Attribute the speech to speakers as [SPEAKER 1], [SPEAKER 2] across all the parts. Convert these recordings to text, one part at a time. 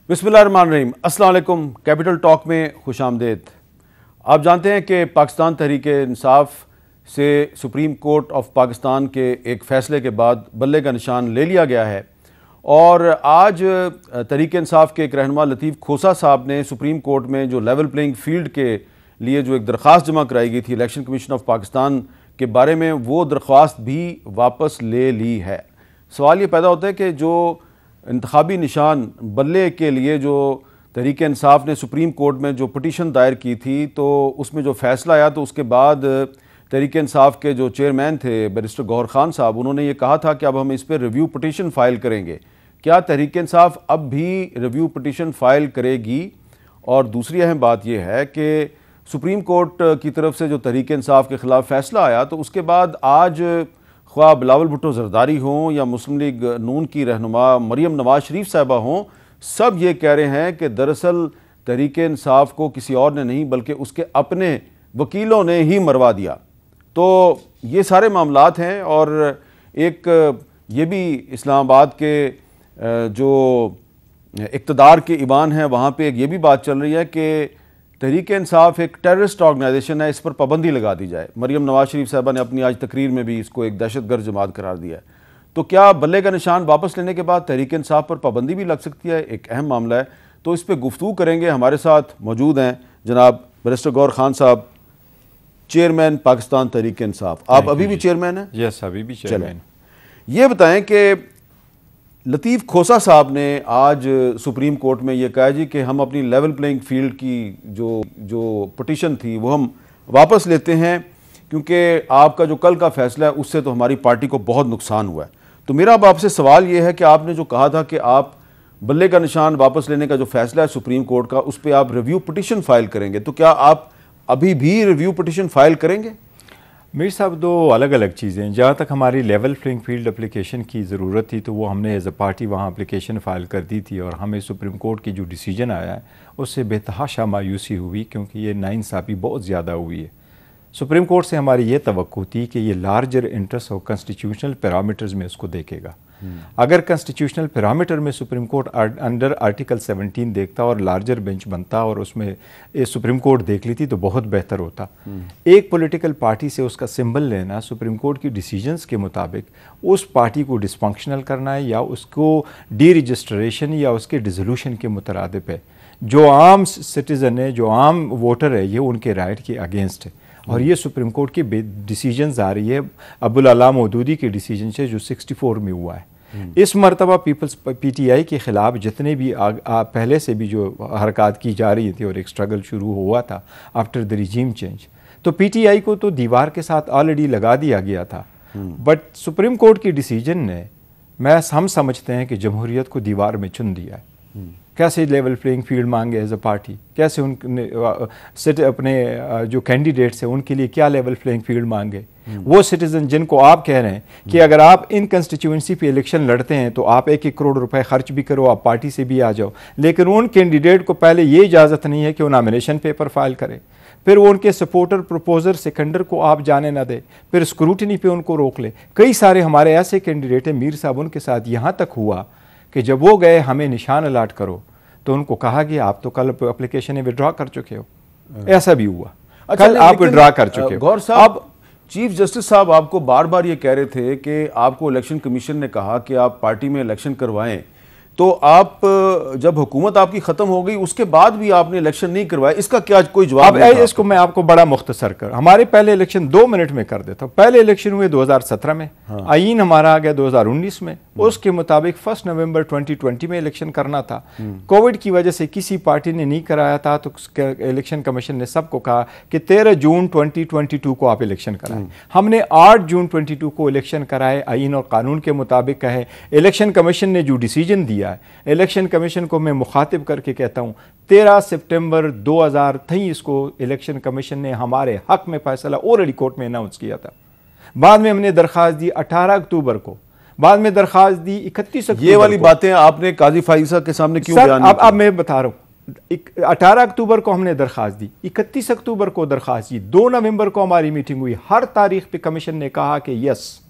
[SPEAKER 1] बिस्मिल्लाहिर्रहमानिर्रहीम। अस्सलाम वालेकुम। कैपिटल टॉक में खुश आमदेद। आप जानते हैं कि पाकिस्तान तहरीक इंसाफ से सुप्रीम कोर्ट ऑफ पाकिस्तान के एक फ़ैसले के बाद बल्ले का निशान ले लिया गया है और आज तहरीक इंसाफ के एक रहनुमा लतीफ़ खोसा साहब ने सुप्रीम कोर्ट में जो लेवल प्लेइंग फील्ड के लिए जो एक दरख्वास्त जमा कराई गई थी इलेक्शन कमीशन ऑफ पाकिस्तान के बारे में, वो दरख्वास्त भी वापस ले ली है। सवाल ये पैदा होता है कि जो इंतखाबी निशान बल्ले के लिए जो तहरीक इंसाफ ने सुप्रीम कोर्ट में जो पटिशन दायर की थी, तो उसमें जो फ़ैसला आया तो उसके बाद तहरीक इंसाफ के जो चेयरमैन थे बैरिस्टर गौहर खान साहब, उन्होंने ये कहा था कि अब हम इस पर रिव्यू पटिशन फ़ाइल करेंगे। क्या तहरीक इंसाफ अब भी रिव्यू पटिशन फ़ाइल करेगी? और दूसरी अहम बात यह है कि सुप्रीम कोर्ट की तरफ से जो तहरीक इंसाफ के ख़िलाफ़ फ़ैसला आया तो उसके बाद आज ख्वाह बिलावल भुट्टो जरदारी हों या मुस्लिम लीग नून की रहनुमा मरियम नवाज शरीफ साहिबा हों, सब ये कह रहे हैं कि दरअसल तहरीक इंसाफ को किसी और ने नहीं बल्कि उसके अपने वकीलों ने ही मरवा दिया। तो ये सारे मामलात हैं और एक ये भी इस्लामाबाद के जो इक़्तिदार के ईवान हैं वहाँ पे एक ये भी बात चल रही है कि तहरीक इंसाफ एक टेररिस्ट ऑर्गेनाइजेशन है, इस पर पाबंदी लगा दी जाए। मरियम नवाज शरीफ साहबा ने अपनी आज तकरीर में भी इसको एक दहशतगर्द जमात करार दिया है। तो क्या बल्ले का निशान वापस लेने के बाद तहरीक इंसाफ पर पाबंदी भी लग सकती है? एक अहम मामला है, तो इस पर गुफ्तगू करेंगे। हमारे साथ मौजूद हैं जनाब बैरिस्टर गौहर खान साहब, चेयरमैन पाकिस्तान तहरीक इंसाफ। आप अभी भी चेयरमैन हैं?
[SPEAKER 2] यस, अभी भी चेयरमैन।
[SPEAKER 1] ये बताएं कि लतीफ़ खोसा साहब ने आज सुप्रीम कोर्ट में ये कहा जी कि हम अपनी लेवल प्लेइंग फील्ड की जो पटिशन थी वो हम वापस लेते हैं, क्योंकि आपका जो कल का फैसला है उससे तो हमारी पार्टी को बहुत नुकसान हुआ है। तो मेरा अब आपसे सवाल ये है कि आपने जो कहा था कि आप बल्ले का निशान वापस लेने का जो फैसला है सुप्रीम कोर्ट का, उस पर आप रिव्यू पटिशन फाइल करेंगे, तो क्या आप अभी भी रिव्यू पटिशन फाइल करेंगे?
[SPEAKER 2] मीर साहब, दो अलग अलग चीज़ें। जहाँ तक हमारी लेवल प्लेइंग फील्ड एप्लीकेशन की ज़रूरत थी तो वो हमने एज अ पार्टी वहाँ एप्लीकेशन फ़ाइल कर दी थी और हमें सुप्रीम कोर्ट की जो डिसीजन आया है उससे बेतहाशा मायूसी हुई, क्योंकि ये नाइंसाफ़ी बहुत ज़्यादा हुई है। सुप्रीम कोर्ट से हमारी ये तवक्को थी कि ये लार्जर इंटरेस्ट और कॉन्स्टिट्यूशनल पैरामीटर्स में उसको देखेगा। अगर कॉन्स्टिट्यूशनल पैरामीटर में सुप्रीम कोर्ट अंडर आर्टिकल 17 देखता और लार्जर बेंच बनता और उसमें सुप्रीम कोर्ट देख लेती तो बहुत बेहतर होता। एक पॉलिटिकल पार्टी से उसका सिंबल लेना सुप्रीम कोर्ट की डिसीजंस के मुताबिक उस पार्टी को डिसफंक्शनल करना है या उसको डी रजिस्ट्रेशन या उसके डिसोल्यूशन के मुतरादिफ है। जो आम सिटीज़न है, जो आम वोटर है, ये उनके राइट के अगेंस्ट है और ये सुप्रीम कोर्ट की डिसीजंस आ रही है अबुल अला मौदूदी के डिसीजन से जो 64 में हुआ है। इस मरतबा पीपल्स PTI के ख़िलाफ़ जितने भी पहले से भी जो हरकत की जा रही थी और एक स्ट्रगल शुरू हुआ था आफ्टर द रिजीम चेंज, तो PTI को तो दीवार के साथ ऑलरेडी लगा दिया गया था। बट सुप्रीम कोर्ट की डिसीजन ने हम समझते हैं कि जमहूरियत को दीवार में चुन दिया है। कैसे लेवल प्लेइंग फील्ड मांगे एज अ पार्टी, कैसे उनने अपने जो कैंडिडेट्स हैं उनके लिए क्या लेवल प्लेइंग फील्ड मांगे। वो सिटीजन जिनको आप कह रहे हैं कि अगर आप इन कंस्टिट्यूंसी पे इलेक्शन लड़ते हैं तो आप 1-1 करोड़ रुपए खर्च भी करो, आप पार्टी से भी आ जाओ, लेकिन उन कैंडिडेट को पहले ये इजाज़त नहीं है कि वो नॉमिनेशन पेपर फाइल करें, फिर वो उनके सपोर्टर प्रपोजर सेकेंडर को आप जाने ना दें, फिर स्क्रूटनी पे उनको रोक ले। कई सारे हमारे ऐसे कैंडिडेट हैं मीर साहब, उनके साथ यहाँ तक हुआ कि जब वो गए हमें निशान अलाट करो तो उनको कहा कि आप तो कल एप्लीकेशन विड्रॉ कर चुके हो। ऐसा भी हुआ।
[SPEAKER 1] अच्छा,
[SPEAKER 2] कल आप विड्रॉ कर चुके हो।
[SPEAKER 1] गौर साहब, चीफ जस्टिस साहब आपको बार बार ये कह रहे थे कि आपको इलेक्शन कमीशन ने कहा कि आप पार्टी में इलेक्शन करवाएं, तो आप जब हुकूमत आपकी ख़त्म हो गई उसके बाद भी आपने इलेक्शन नहीं करवाया, इसका क्या कोई जवाब?
[SPEAKER 2] अब इसको मैं आपको बड़ा मुख्तसर कर, हमारे पहले इलेक्शन 2 मिनट में कर देता हूँ। पहले इलेक्शन हुए 2017 में, आईन हमारा आ गया 2019 में, उसके मुताबिक 1 नवंबर 2020 में इलेक्शन करना था। कोविड की वजह से किसी पार्टी ने नहीं कराया था तो इलेक्शन कमीशन ने सबको कहा कि 13 जून 2022 को आप इलेक्शन कराएं। हमने 8 जून 2022 को इलेक्शन कराए, आईन और कानून के मुताबिक कहे। इलेक्शन कमीशन ने जो डिसीजन दिया, इलेक्शन कमीशन को मैं मुखातिब करके कहता हूं 13 सितंबर 2023 को इलेक्शन कमीशन ने हमारे हक में फैसला ऑलरेडी कोर्ट में अनाउंस किया था। बाद में हमने दरखास्त दी 18 अक्टूबर को, बाद में दरखास्त दी 31 अक्टूबर।
[SPEAKER 1] ये वाली बातें आपने काजी फाइसा के सामने क्यों बयान नहीं किया?
[SPEAKER 2] अब मैं बता रहा हूं, 18 अक्टूबर को हमने दरखास्त दी, 31 अक्टूबर को दरखास्त दी, 2 नवंबर को हमारी मीटिंग हुई। हर तारीख पे कमीशन ने कहा कि यस,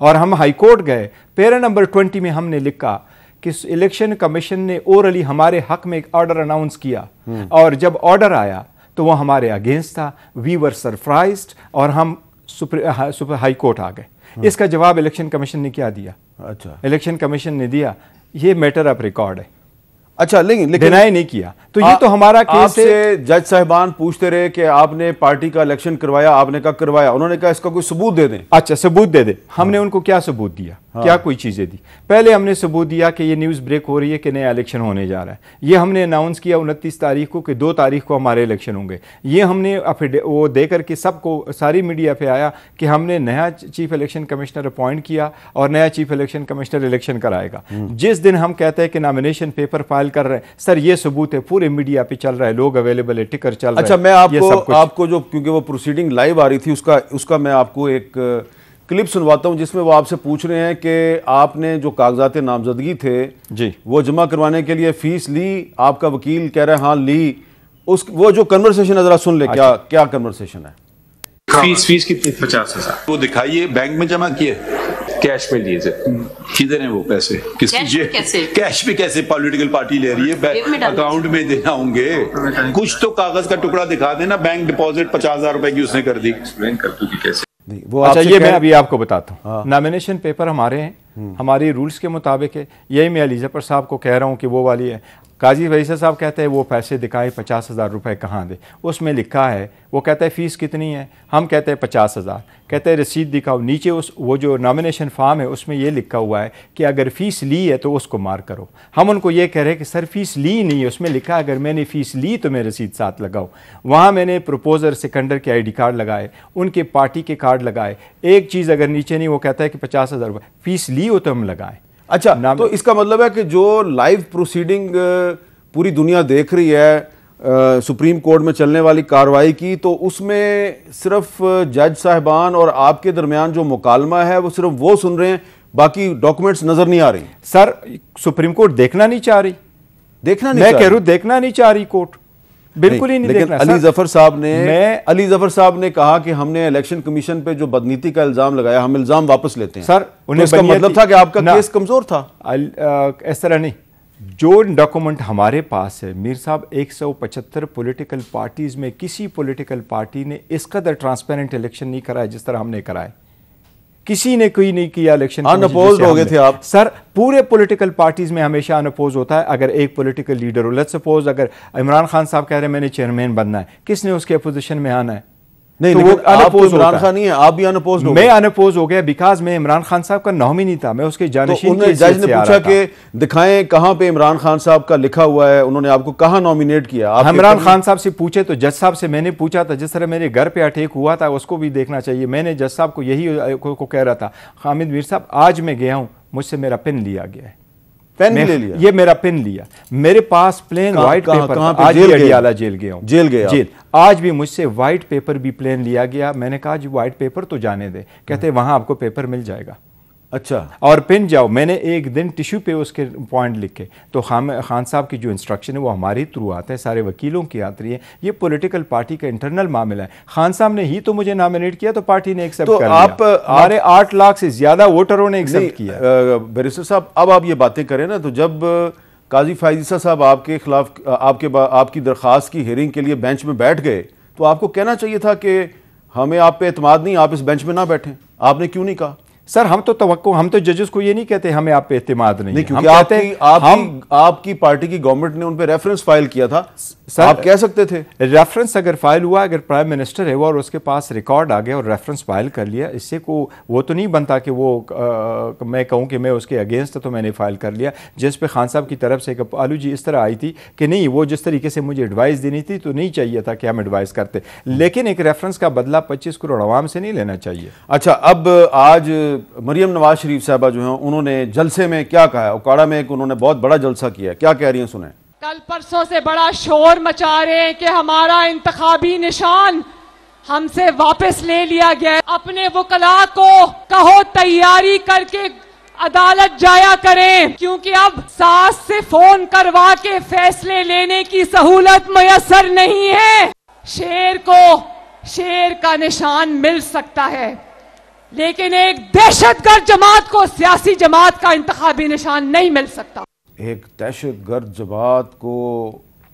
[SPEAKER 2] और हम हाई कोर्ट गए। पैरा नंबर 20 में हमने लिखा कि इलेक्शन कमीशन ने ओरली हमारे हक में एक ऑर्डर अनाउंस किया और जब ऑर्डर आया तो वो हमारे अगेंस्ट था। वी वर सरप्राइज्ड और हम सुप्रीम हाई कोर्ट आ गए। इसका जवाब इलेक्शन कमीशन ने क्या दिया? अच्छा, इलेक्शन कमीशन ने दिया ये मैटर ऑफ रिकॉर्ड है।
[SPEAKER 1] अच्छा, लेकिन
[SPEAKER 2] डिनाई नहीं किया। तो ये तो हमारा केस है।
[SPEAKER 1] जज साहिबान पूछते रहे कि आपने पार्टी का इलेक्शन करवाया, आपने कहा करवाया, उन्होंने कहा इसका कोई सबूत दे दें।
[SPEAKER 2] अच्छा, सबूत दे दे। हमने उनको क्या सबूत दिया? क्या कोई चीजें दी? पहले हमने सबूत दिया कि ये न्यूज़ ब्रेक हो रही है कि नया इलेक्शन होने जा रहा है। ये हमने अनाउंस किया 29 तारीख को कि 2 तारीख को हमारे इलेक्शन होंगे। ये हमने वो दे करके सबको सारी मीडिया पे आया कि हमने नया चीफ इलेक्शन कमिश्नर अपॉइंट किया और नया चीफ इलेक्शन कमिश्नर इलेक्शन कराएगा। जिस दिन हम कहते हैं कि नॉमिनेशन पेपर फाइल कर रहे हैं, सर ये सबूत है, पूरे मीडिया पे चल रहा है, लोग अवेलेबल है, टिकर चल रहा है।
[SPEAKER 1] अच्छा, मैं आपको जो, क्योंकि वो प्रोसीडिंग लाइव आ रही थी, उसका मैं आपको एक क्लिप सुनवाता हूं जिसमें वो आपसे पूछ रहे हैं कि आपने जो कागजात नामजदगी थे जी वो जमा करवाने के लिए फीस ली। आपका वकील कह रहा है हाँ ली। वो जो कन्वर्सेशन है जरा सुन ले। क्या कन्वर्सेशन है?
[SPEAKER 3] फीस कितनी? 50,000। वो दिखाइए, बैंक में जमा किए, कैश में लिए थे? किधर है वो पैसे? किसकी? कैश में कैसे पॉलिटिकल पार्टी ले रही है? अकाउंट में देना होंगे। कुछ तो कागज का टुकड़ा दिखा देना। बैंक डिपॉजिट 50,000 रुपए की उसने कर दी। एक्सप्लेन कर दो कि कैसे।
[SPEAKER 2] वो अच्छा, ये मैं अभी आपको बताता हूँ। नॉमिनेशन पेपर हमारे हैं, हमारी रूल्स के मुताबिक है। यही मैं अली जफर साहब को कह रहा हूँ कि वो वाली है। काजी वैसा साहब कहते हैं वो पैसे दिखाए 50,000 रुपये कहाँ दे। उसमें लिखा है, वो कहता है फ़ीस कितनी है, हम कहते हैं 50,000। कहते हैं रसीद दिखाओ। नीचे वो जो नॉमिनेशन फॉर्म है उसमें ये लिखा हुआ है कि अगर फ़ीस ली है तो उसको मार्क करो। हम उनको ये कह रहे हैं कि सर फ़ीस ली नहीं है, उसमें लिखा है अगर मैंने फ़ीस ली तो मैं रसीद साथ लगाऊँ। वहाँ मैंने प्रपोजर सेकेंडर के ID कार्ड लगाए, उनके पार्टी के कार्ड लगाए। एक चीज़ अगर नीचे नहीं, वो कहता है कि 50,000 रुपये फ़ीस ली हो तो हम लगाएं।
[SPEAKER 1] अच्छा, तो इसका मतलब है कि जो लाइव प्रोसीडिंग पूरी दुनिया देख रही है सुप्रीम कोर्ट में चलने वाली कार्रवाई की, तो उसमें सिर्फ जज साहिबान और आपके दरमियान जो मुकालमा है वो सिर्फ वो सुन रहे हैं, बाकी डॉक्यूमेंट्स नजर नहीं आ रही।
[SPEAKER 2] सर सुप्रीम कोर्ट देखना नहीं चाह रही। मैं कह रहा हूं देखना नहीं चाह रही कोर्ट, बिल्कुल ही नहीं देखना।
[SPEAKER 1] अली जफर साहब ने कहा कि हमने इलेक्शन कमीशन पे जो बदनीति का इल्जाम लगाया, हम इल्जाम वापस लेते हैं।
[SPEAKER 2] सर
[SPEAKER 1] उन्हें इसका मतलब था कि आपका केस कमजोर था।
[SPEAKER 2] इस तरह नहीं। जो डॉक्यूमेंट हमारे पास है मीर साहब, 175 पॉलिटिकल पार्टीज में किसी पॉलिटिकल पार्टी ने इस कदर ट्रांसपेरेंट इलेक्शन नहीं कराया जिस तरह हमने कराया। किसी ने कोई नहीं किया इलेक्शन।
[SPEAKER 1] अनअपोज्ड हो गए थे आप?
[SPEAKER 2] सर पूरे पॉलिटिकल पार्टीज में हमेशा अनअपोज होता है। अगर एक पॉलिटिकल लीडर हो, लेट्स सपोज अगर इमरान खान साहब कह रहे हैं मैंने चेयरमैन बनना है, किसने उसके अपोजिशन में आना है?
[SPEAKER 1] नहीं, तो वो अनअपोज इमरान खान नहीं है, आप भी अनअपोज हो गए।
[SPEAKER 2] मैं अनअपोज हो गया बिकॉज मैं इमरान खान साहब का नॉमिनी था, मैं उसके जानशीन।
[SPEAKER 1] तो जज ने पूछा कि दिखाएं कहां पे इमरान खान साहब का लिखा हुआ है, उन्होंने आपको कहां नॉमिनेट किया?
[SPEAKER 2] इमरान खान साहब से पूछे तो जज साहब से मैंने पूछा था, जिस तरह मेरे घर पे अटैक हुआ था उसको भी देखना चाहिए। मैंने जज साहब को यही को कह रहा था, हामिद मीर साहब आज मैं गया हूं, मुझसे मेरा पेन लिया गया है।
[SPEAKER 1] पेन ले लिया?
[SPEAKER 2] ये मेरा पेन लिया। मेरे पास प्लेन व्हाइट पेपर, आज अडियाला जेल गया हूं। जेल आज भी मुझसे व्हाइट पेपर भी प्लेन लिया गया। मैंने कहा जी व्हाइट पेपर तो जाने दे। कहते वहां आपको पेपर मिल जाएगा।
[SPEAKER 1] अच्छा,
[SPEAKER 2] और पिन जाओ। मैंने एक दिन टिश्यू पे उसके पॉइंट लिखे। तो खान साहब की जो इंस्ट्रक्शन है वो हमारे थ्रू आता है, सारे वकीलों की आती है। ये पॉलिटिकल पार्टी का इंटरनल मामला है। खान साहब ने ही तो मुझे नॉमिनेट किया, तो पार्टी ने एक्सेप्ट कर लिया। हमारे 8 लाख से ज्यादा वोटरों ने एक्सेप्ट किया।
[SPEAKER 1] बैरिस्टर साहब, अब आप ये बातें करें ना, तो जब काजी फायजीसा साहब आपके खिलाफ आपकी दरख्वास्त की हियरिंग के लिए बेंच में बैठ गए, तो आपको कहना चाहिए था कि हमें आप पे एतमाद नहीं, आप इस बेंच में ना बैठें। आपने क्यों नहीं कहा?
[SPEAKER 2] सर हम तो जजेस को ये नहीं कहते हमें आप पे एतमाद नहीं,
[SPEAKER 1] क्योंकि आपकी पार्टी की गवर्नमेंट ने उन पे रेफरेंस फाइल किया था। सर आप कह सकते थे
[SPEAKER 2] रेफरेंस अगर फाइल हुआ, अगर प्राइम मिनिस्टर है वो और उसके पास रिकॉर्ड आ गया और रेफरेंस फाइल कर लिया, इससे को वो तो नहीं बनता कि वो मैं कहूँ कि मैं उसके अगेंस्ट तो मैंने फाइल कर लिया। जिस पे खान साहब की तरफ से आलू जी इस तरह आई थी कि नहीं, वो जिस तरीके से मुझे एडवाइस देनी थी तो नहीं चाहिए था कि हम एडवाइस करते, लेकिन एक रेफरेंस का बदला 25 करोड़ अवाम से नहीं लेना चाहिए।
[SPEAKER 1] अच्छा, अब आज मरियम नवाज शरीफ साहबा जो हैं उन्होंने जलसे में क्या कहा है? उकाड़ा में उन्होंने बहुत बड़ा जलसा किया, क्या कह रही हैं सुने।
[SPEAKER 4] कल परसों से बड़ा शोर मचा रहे हैं कि हमारा इंतखाबी निशान हमसे वापस ले लिया गया। अपने वकला को कहो तैयारी करके अदालत जाया करें, क्योंकि अब सास से फोन करवा के फैसले लेने की सहूलत मयसर नहीं है। शेर को शेर का निशान मिल सकता है, लेकिन एक दहशतगर्द जमात को सियासी जमात का इंतखाबी निशान नहीं मिल सकता।
[SPEAKER 1] एक दहशतगर्द जमात को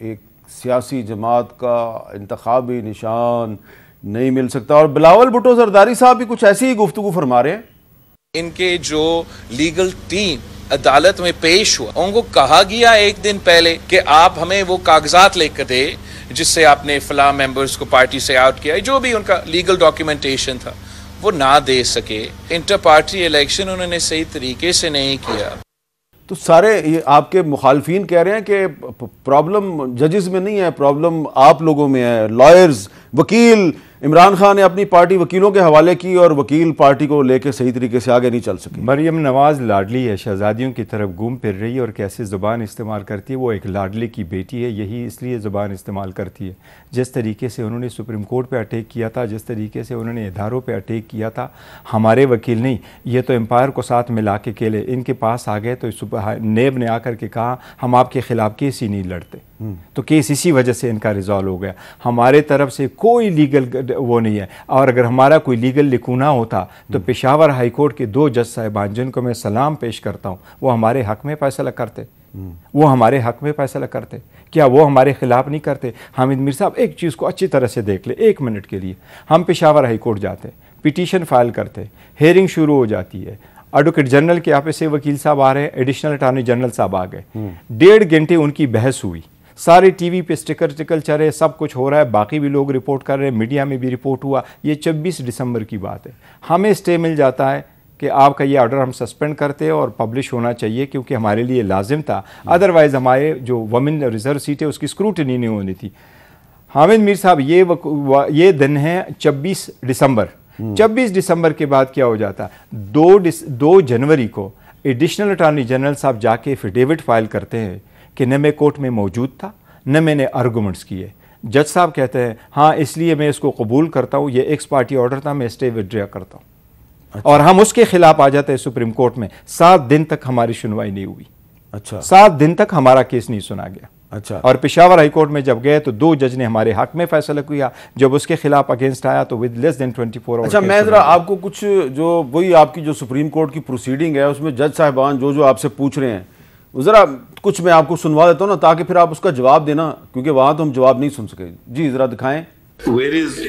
[SPEAKER 1] एक सियासी जमात का इंतखाबी निशान नहीं मिल सकता। और बिलावल भुट्टो जरदारी साहब भी कुछ ऐसी ही गुफ्तगू फरमा रहे हैं।
[SPEAKER 5] इनके जो लीगल टीम अदालत में पेश हुआ, उनको कहा गया एक दिन पहले कि आप हमें वो कागजात लेकर दे जिससे आपने फला मेंबर्स को पार्टी से आउट किया, जो भी उनका लीगल डॉक्यूमेंटेशन था वो ना दे सके। इंटर पार्टी इलेक्शन उन्होंने सही तरीके से नहीं किया।
[SPEAKER 1] तो सारे ये आपके मुखालफीन कह रहे हैं कि प्रॉब्लम जजेस में नहीं है, प्रॉब्लम आप लोगों में है। लॉयर्स, वकील, इमरान खान ने अपनी पार्टी वकीलों के हवाले की और वकील पार्टी को लेकर सही तरीके से आगे नहीं चल सके।
[SPEAKER 2] मरियम नवाज लाडली है, शहजादियों की तरफ घूम फिर रही है और कैसे ज़ुबान इस्तेमाल करती है। वो एक लाडली की बेटी है, यही इसलिए ज़ुबान इस्तेमाल करती है। जिस तरीके से उन्होंने सुप्रीम कोर्ट पे अटैक किया था, जिस तरीके से उन्होंने इदारों पे अटैक किया था, हमारे वकील नहीं, ये तो एम्पायर को साथ मिला के केले इनके पास आ गए। तो नेब ने आकर के कहा हम आपके खिलाफ केस ही नहीं लड़ते, तो केस इसी वजह से इनका रिजॉल्व हो गया। हमारे तरफ से कोई लीगल वो नहीं है। और अगर हमारा कोई लीगल लिखूना होता तो पेशावर हाई कोर्ट के 2 जज साहिबान जिनको मैं सलाम पेश करता हूँ, वो हमारे हक में फैसला करते, वो हमारे हक में फैसला करते। क्या वो हमारे खिलाफ नहीं करते? हामिद मीर साहब एक चीज़ को अच्छी तरह से देख ले, 1 मिनट के लिए। हम पेशावर हाई कोर्ट जाते, पिटीशन फाइल करते, हेयरिंग शुरू हो जाती है, एडवोकेट जनरल के यहाँ से वकील साहब आ रहे हैं, एडिशनल अटॉर्नी जनरल साहब आ गए, 1.5 घंटे उनकी बहस हुई, सारे टीवी पे स्टिकर चल रहे, सब कुछ हो रहा है, बाकी भी लोग रिपोर्ट कर रहे हैं, मीडिया में भी रिपोर्ट हुआ। ये 24 दिसंबर की बात है। हमें स्टे मिल जाता है कि आपका ये ऑर्डर हम सस्पेंड करते हैं और पब्लिश होना चाहिए क्योंकि हमारे लिए लाजिम था, अदरवाइज़ हमारे जो वुमेन रिजर्व सीट है उसकी स्क्रूटनी नहीं होनी थी। हामिद मीर साहब ये दिन है 24 दिसंबर। 24 दिसंबर के बाद क्या हो जाता? 2 जनवरी को एडिशनल अटॉर्नी जनरल साहब जाके एफिडेविट फाइल करते हैं कि न मैं कोर्ट में मौजूद था, न मैंने आर्गूमेंट्स किए। जज साहब कहते हैं हाँ इसलिए मैं इसको कबूल करता हूँ, ये एक्स पार्टी ऑर्डर था, मैं स्टे विड्रॉ करता हूँ। अच्छा। और हम उसके खिलाफ आ जाते हैं सुप्रीम कोर्ट में। 7 दिन तक हमारी सुनवाई नहीं हुई। अच्छा, 7 दिन तक हमारा केस नहीं सुना गया। अच्छा, और पेशावर हाई कोर्ट में जब गए तो 2 जज ने हमारे हक में फैसला किया, जब उसके खिलाफ अगेंस्ट आया तो विद लेस देन 24 आवर्स।
[SPEAKER 1] अच्छा, मैं जरा आपको कुछ जो वही आपकी जो सुप्रीम कोर्ट की प्रोसीडिंग है उसमें जज साहिबान जो आपसे पूछ रहे हैं ज़रा कुछ मैं आपको सुनवा देता हूँ ना, ताकि फिर आप उसका जवाब देना, क्योंकि वहाँ तो हम जवाब नहीं सुन सके। जी ज़रा दिखाएं।
[SPEAKER 3] Where is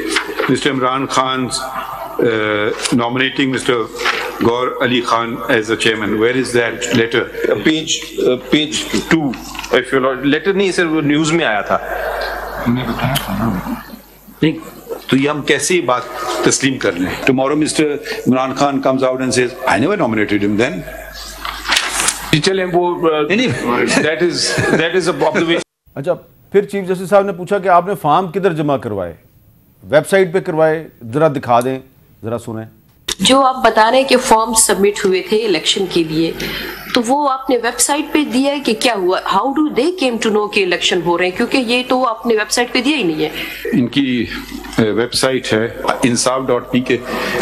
[SPEAKER 3] Mr. Imran Khan's nominating Mr. Gaur Ali Khan as the chairman? Where is that letter?
[SPEAKER 6] Page 2. If you letter नहीं सर, वो न्यूज़ में आया था।
[SPEAKER 3] हमने बताया था ना। नहीं तो ये हम कैसे ये बात तस्लीम कर लें? Tomorrow Mr. Imran Khan comes out and says, I never nominated him then.
[SPEAKER 6] चलें वो that is a observation.
[SPEAKER 1] अच्छा, फिर चीफ जस्टिस साहब ने पूछा कि आपने फॉर्म किधर जमा करवाए? वेबसाइट पे करवाए? जरा दिखा दें, जरा सुने।
[SPEAKER 7] जो आप बता रहे हैं कि फॉर्म सबमिट हुए थे इलेक्शन के लिए, तो वो आपने वेबसाइट पे दिया है कि क्या हुआ? How do they came to know कि इलेक्शन हो रहे हैं? क्योंकि ये तो आपने वेबसाइट पे दिया ही नहीं है।
[SPEAKER 3] इनकी वेबसाइट है insaf.p के,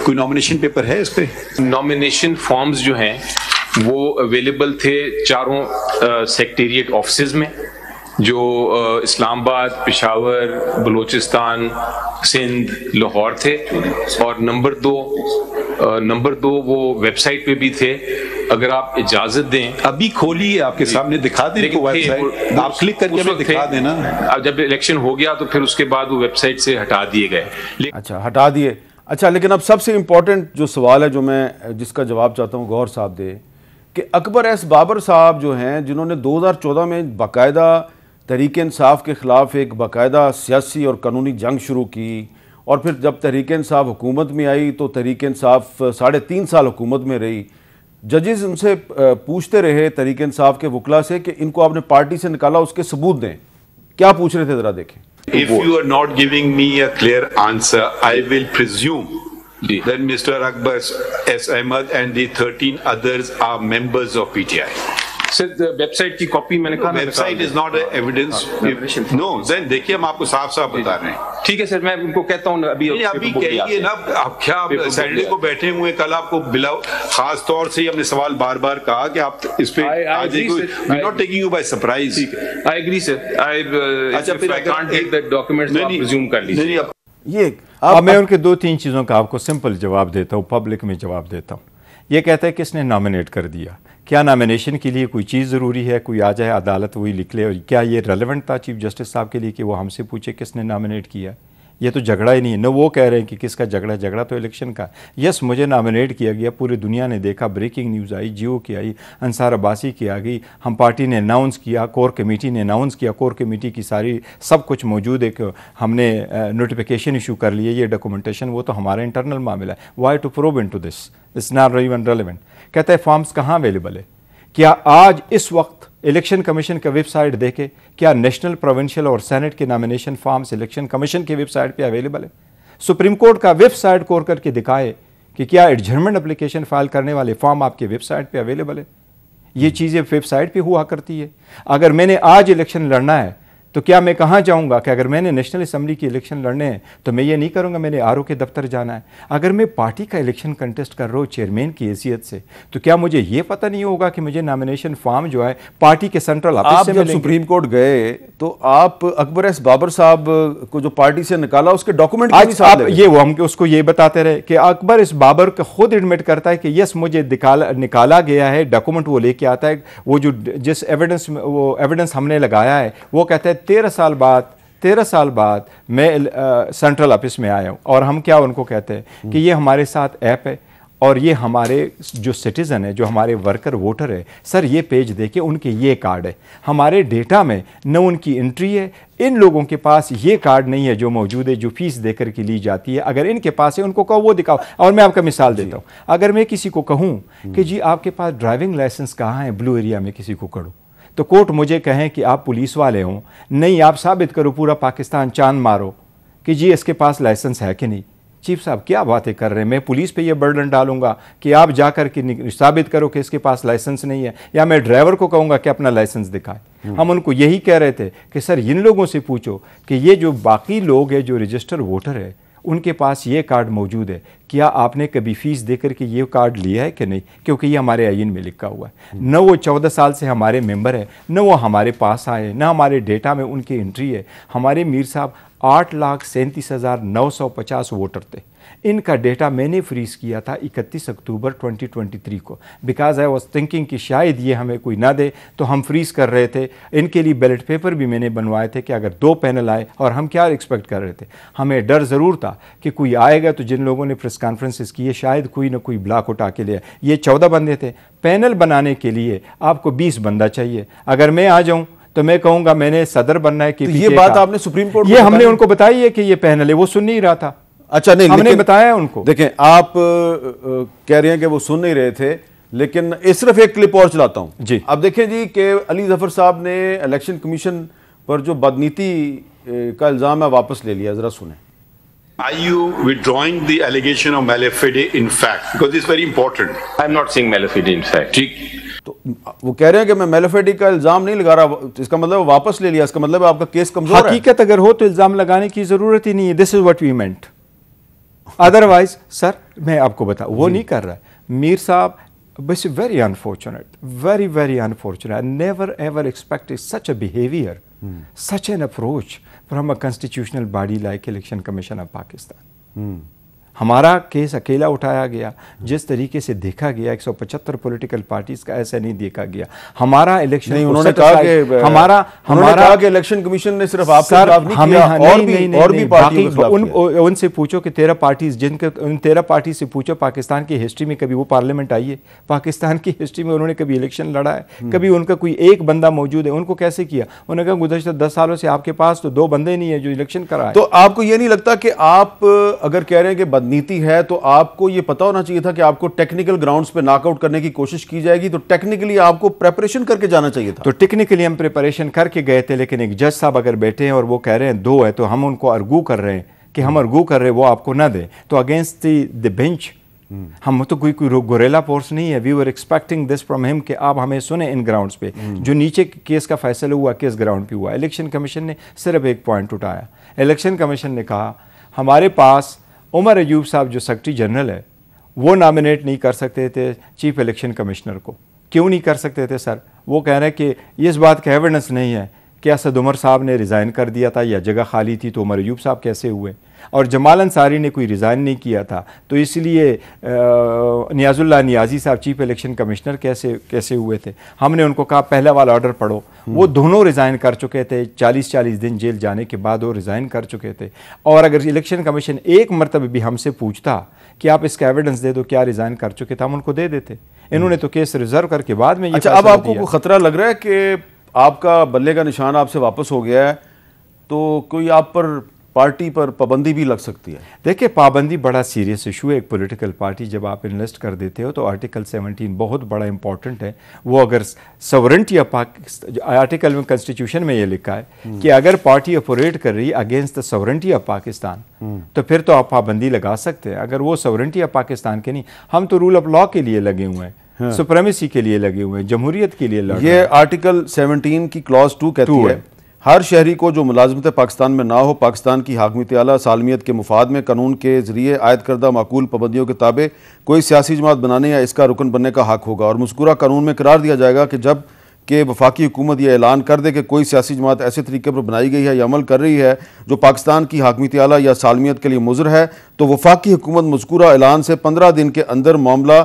[SPEAKER 3] कोई नॉमिनेशन पेपर है इस पे?
[SPEAKER 6] नॉमिनेशन फॉर्म्स जो हैं वो अवेलेबल थे 4 सेक्रेटेरिएट ऑफिसेज में, जो इस्लामाबाद, पेशावर, बलूचिस्तान, सिंध, लाहौर थे। और नंबर 2 वो वेबसाइट पे भी थे। अगर आप इजाजत दें,
[SPEAKER 3] अभी खोली है आपके सामने, दिखा दें को वेबसाइट, आप क्लिक करके हमें दिखा देना।
[SPEAKER 6] अब जब इलेक्शन हो गया तो फिर उसके बाद वो वेबसाइट से हटा दिए गए।
[SPEAKER 1] अच्छा, हटा दिए। अच्छा, लेकिन अब सबसे इम्पोर्टेंट जो सवाल है, जो मैं जिसका जवाब चाहता हूँ गौर साहब दे, कि अकबर एस बाबर साहब जो हैं, जिन्होंने 2014 में बाकायदा तहरीक इंसाफ के ख़िलाफ़ एक बाकायदा सियासी और कानूनी जंग शुरू की, और फिर जब तहरीक इंसाफ हुकूमत में आई तो तहरीक इंसाफ 3.5 साल हुकूमत में रही। जजेस उनसे पूछते रहे तहरीक इंसाफ के वकला से कि इनको आपने पार्टी से निकाला, उसके सबूत दें। क्या पूछ रहे थे, ज़रा देखें।
[SPEAKER 3] If you are not giving me a clear answer, I will presume that Mr. Akbar S. Ahmed and the 13 others are members of PTI.
[SPEAKER 6] Sir website की कॉपी मैंने कहा,
[SPEAKER 3] website is not evidence. No, then देखिए हम आपको साफ साफ बता रहे हैं।
[SPEAKER 6] ठीक है सर, मैं उनको कहता हूँ अभी
[SPEAKER 3] कहिए ना। आप क्या सैटरडे को बैठे हुए, कल आपको बिला खास तौर से हमने सवाल बार बार कहा कि आप इस पे आज not taking you by surprise.
[SPEAKER 6] I agree sir. अच्छा, फिर I can't take that documents, आप प्रिज्यूम कर लीजिए।
[SPEAKER 2] ये अब मैं उनके 2-3 चीज़ों का आपको सिंपल जवाब देता हूँ, पब्लिक में जवाब देता हूँ। ये कहता है किसने नॉमिनेट कर दिया, क्या नामिनेशन के लिए कोई चीज़ ज़रूरी है, कोई आ जाए अदालत वही लिख ले? और क्या ये रेलेवेंट था चीफ जस्टिस साहब के लिए कि वो हमसे पूछे किसने नामिनेट किया? ये तो झगड़ा ही नहीं है। न वो कह रहे हैं कि किसका झगड़ा, झगड़ा तो इलेक्शन का। यस, मुझे नामिनेट किया गया, पूरी दुनिया ने देखा, ब्रेकिंग न्यूज़ आई, जियो की आई, अंसार अब्बासी की आ गई, हम पार्टी ने अनाउंस किया, कोर कमेटी ने अनाउंस किया, कोर कमेटी की सारी सब कुछ मौजूद है कि हमने नोटिफिकेशन इशू कर लिए, ये डॉक्यूमेंटेशन, वो तो हमारा इंटरनल मामला है। Why to probe into this? It's not even relevant. कहता है फॉर्म्स कहाँ अवेलेबल है? क्या आज इस वक्त इलेक्शन कमीशन का वेबसाइट देखे, क्या नेशनल, प्रोविंशियल और सेनेट के नॉमिनेशन फॉर्म्स इलेक्शन कमीशन के वेबसाइट पे अवेलेबल है? सुप्रीम कोर्ट का वेबसाइट खोल करके दिखाए कि क्या एडजर्नमेंट एप्लीकेशन फाइल करने वाले फॉर्म आपके वेबसाइट पे अवेलेबल है? ये चीज़ें वेबसाइट पे हुआ करती है। अगर मैंने आज इलेक्शन लड़ना है तो क्या मैं कहाँ जाऊँगा? कि अगर मैंने नेशनल असम्बली की इलेक्शन लड़ने हैं तो मैं ये नहीं करूँगा मैंने आरओ के दफ्तर जाना है। अगर मैं पार्टी का इलेक्शन कंटेस्ट कर रहा हूँ चेयरमैन की हैसियत से, तो क्या मुझे ये पता नहीं होगा कि मुझे नॉमिनेशन फॉर्म जो है पार्टी के सेंट्रल ऑफिस से
[SPEAKER 1] जब सुप्रीम कोर्ट गए तो आप अकबर एस बाबर साहब को जो पार्टी से निकाला उसके डॉक्यूमेंट
[SPEAKER 2] आज आप ये वो हम उसको ये बताते रहे कि अकबर एस बाबर का खुद एडमिट करता है कि यस मुझे निकाला गया है, डॉक्यूमेंट वो लेके आता है, वो जो जिस एविडेंस हमने लगाया है वो कहता है 13 साल बाद मैं सेंट्रल ऑफिस में आया हूँ। और हम क्या उनको कहते हैं कि ये हमारे साथ ऐप है और ये हमारे जो सिटीज़न है, जो हमारे वर्कर वोटर है, सर ये पेज देखे उनके ये कार्ड है, हमारे डेटा में न उनकी एंट्री है, इन लोगों के पास ये कार्ड नहीं है जो मौजूद है, जो फीस देकर के ली जाती है। अगर इनके पास है उनको कहो वो दिखाओ। और मैं आपका मिसाल देता हूँ, अगर मैं किसी को कहूँ कि जी आपके पास ड्राइविंग लाइसेंस कहाँ है, ब्लू एरिया में किसी को करूँ, तो कोर्ट मुझे कहें कि आप पुलिस वाले हों, नहीं आप साबित करो पूरा पाकिस्तान चांद मारो कि जी इसके पास लाइसेंस है कि नहीं। चीफ साहब क्या बातें कर रहे हैं? मैं पुलिस पे ये बर्डन डालूंगा कि आप जाकर के साबित करो कि इसके पास लाइसेंस नहीं है, या मैं ड्राइवर को कहूँगा कि अपना लाइसेंस दिखाए? हम उनको यही कह रहे थे कि सर इन लोगों से पूछो कि ये जो बाकी लोग हैं जो रजिस्टर वोटर है उनके पास ये कार्ड मौजूद है, क्या आपने कभी फीस देकर के ये कार्ड लिया है कि नहीं? क्योंकि ये हमारे आईन में लिखा हुआ है। न वो 14 साल से हमारे मेंबर है, न वो हमारे पास आए, न हमारे डेटा में उनकी एंट्री है। हमारे मीर साहब 8,37,950 वोटर थे। इनका डेटा मैंने फ्रीज किया था 31 अक्टूबर 2023 को, बिकॉज आई वॉज थिंकिंग कि शायद ये हमें कोई ना दे, तो हम फ्रीज कर रहे थे। इनके लिए बैलेट पेपर भी मैंने बनवाए थे कि अगर 2 पैनल आए, और हम क्या एक्सपेक्ट कर रहे थे, हमें डर ज़रूर था कि कोई आएगा तो जिन लोगों ने प्रेस कॉन्फ्रेंसेस किए शायद कोई ना कोई ब्लॉक उठा के ले। ये 14 बंदे थे। पैनल बनाने के लिए आपको 20 बंदा चाहिए। अगर मैं आ जाऊँ तो मैं कहूँगा मैंने सदर बनना है कि
[SPEAKER 1] तो ये बात आपने सुप्रीम कोर्ट,
[SPEAKER 2] ये हमने उनको बताई है कि ये पैनल है, वो सुन नहीं रहा था।
[SPEAKER 1] अच्छा नहीं,
[SPEAKER 2] हमने बताया उनको।
[SPEAKER 1] देखें आप कह रहे हैं कि वो सुन नहीं रहे थे, लेकिन सिर्फ एक क्लिप और चलाता हूं
[SPEAKER 2] जी।
[SPEAKER 1] अब देखें जी कि अली जफर साहब ने इलेक्शन कमीशन पर जो बदनीति का इल्जाम है वापस ले लिया, जरा सुने।
[SPEAKER 3] Are you withdrawing the allegation of malafide in fact? Because it's very important.
[SPEAKER 6] I'm not saying malafide in fact.
[SPEAKER 3] ठीक,
[SPEAKER 1] तो वो कह रहे हैं कि मैं मेलाफेडी का इल्जाम नहीं लगा रहा, इसका मतलब वापस ले लिया, इसका मतलब आपका केस कमजोर है।
[SPEAKER 2] हकीकत अगर हो तो इल्जाम लगाने की जरूरत ही नहीं है। This is what we meant. Otherwise sir मैं आपको बताऊं वो नहीं कर रहा है। मीर साहब बस very unfortunate, very unfortunate. I never ever expected such a behaviour, such an approach from a constitutional body like election commission of Pakistan. हमारा केस अकेला उठाया गया, जिस तरीके से देखा गया 175 पॉलिटिकल पार्टीज का, ऐसा नहीं देखा गया। हमारा इलेक्शन
[SPEAKER 1] नहीं, उन्होंने कहा कि हमारा कि इलेक्शन कमीशन ने सिर्फ आपके खिलाफ नहीं किया, और भी पार्टियों के खिलाफ।
[SPEAKER 2] उनसे पूछो कि 13 पार्टीज, जिनके उन 13 पार्टी से पूछो पाकिस्तान की हिस्ट्री में कभी वो पार्लियामेंट आई है? पाकिस्तान की हिस्ट्री में उन्होंने कभी इलेक्शन लड़ा है? कभी उनका कोई एक बंदा मौजूद है? उनको कैसे किया? उन्होंने कहा गुज़श्ता 10 सालों से आपके पास तो 2 बंदे नहीं है जो इलेक्शन कराए।
[SPEAKER 1] तो आपको ये नहीं लगता कि आप अगर कह रहे हैं कि नीति है तो आपको यह पता होना चाहिए था कि आपको टेक्निकल ग्राउंड्स पे नॉकआउट करने की कोशिश की जाएगी, तो टेक्निकली आपको प्रिपरेशन करके जाना चाहिए था।
[SPEAKER 2] तो टेक्निकली हम प्रिपरेशन करके गए थे, लेकिन एक जज साहब अगर बैठे हैं और वो कह रहे हैं 2 है, तो हम उनको अर्गू कर रहे हैं कि हम अर्गू कर रहे हैं वो आपको ना दे, तो अगेंस्ट द बेंच हम तो कोई गोरेला फोर्स नहीं है। We were expecting this from him कि आप हमें सुने इन ग्राउंड्स पे। जो नीचे केस का फैसला हुआ किस ग्राउंड पे हुआ? इलेक्शन कमीशन ने सिर्फ एक पॉइंट उठाया। इलेक्शन कमीशन ने कहा हमारे पास उमर अयूब साहब जो सेक्रेटरी जनरल है वो नॉमिनेट नहीं कर सकते थे चीफ इलेक्शन कमिश्नर को। क्यों नहीं कर सकते थे सर? वो कह रहे हैं कि इस बात का एविडेंस नहीं है कि असद उमर साहब ने रिज़ाइन कर दिया था या जगह खाली थी तो उमर अयूब साहब कैसे हुए। और जमाल अंसारी ने कोई रिज़ाइन नहीं किया था, तो इसलिए नियाजुल्लाह नियाज़ी साहब चीफ इलेक्शन कमिश्नर कैसे हुए थे। हमने उनको कहा पहला वाला ऑर्डर पढ़ो, वो दोनों रिज़ाइन कर चुके थे, 40-40 दिन जेल जाने के बाद वो रिज़ाइन कर चुके थे। और अगर इलेक्शन कमीशन एक मरतबा भी हमसे पूछता कि आप इसका एविडेंस दे दो क्या रिज़ाइन कर चुके थे, हम उनको दे देते। इन्होंने तो केस रिजर्व करके बाद में।
[SPEAKER 1] अच्छा, अब आपको कोई खतरा लग रहा है कि आपका बल्ले का निशान आपसे वापस हो गया है, तो कोई आप पर पार्टी पर पाबंदी भी लग सकती है? देखिए,
[SPEAKER 2] पाबंदी बड़ा सीरियस इशू है। एक पॉलिटिकल पार्टी जब आप इन्वेस्ट कर देते हो तो आर्टिकल 17 बहुत बड़ा इंपॉर्टेंट है। वो अगर सॉवरेंटी ऑफ पाकिस्तान, आर्टिकल में कॉन्स्टिट्यूशन में ये लिखा है कि अगर पार्टी ऑपरेट कर रही है against the sovereignty of Pakistan तो फिर तो आप पाबंदी लगा सकते हैं। अगर वो सॉवरेंटी ऑफ पाकिस्तान के नहीं, हम तो रूल ऑफ लॉ के लिए लगे हुए हैं, सुप्रीमेसी के लिए लगे हुए हैं, जमहूरियत के लिए लगे।
[SPEAKER 1] ये आर्टिकल 17 की क्लॉज 2 कहती है हर शहरी को जो मुलाजमत पाकिस्तान में ना हो, पाकिस्तान की हाकमियत आला सालमियत के मुफाद में कानून के जरिए आयद करदा माकूल पाबंदियों के ताबे कोई सियासी जमात बनाने या इसका रुकन बनने का हक होगा। और मज़कूरा कानून में करार दिया जाएगा कि जब कि वफाकी हुकूमत यह ऐलान कर दे कि कोई सियासी जमात ऐसे तरीके पर बनाई गई है या अमल कर रही है जो पाकिस्तान की हाकमियत आला या सालमियत के लिए मुज़र है, तो वफाकी हुकूमत मज़कूरा ऐलान से 15 दिन के अंदर मामला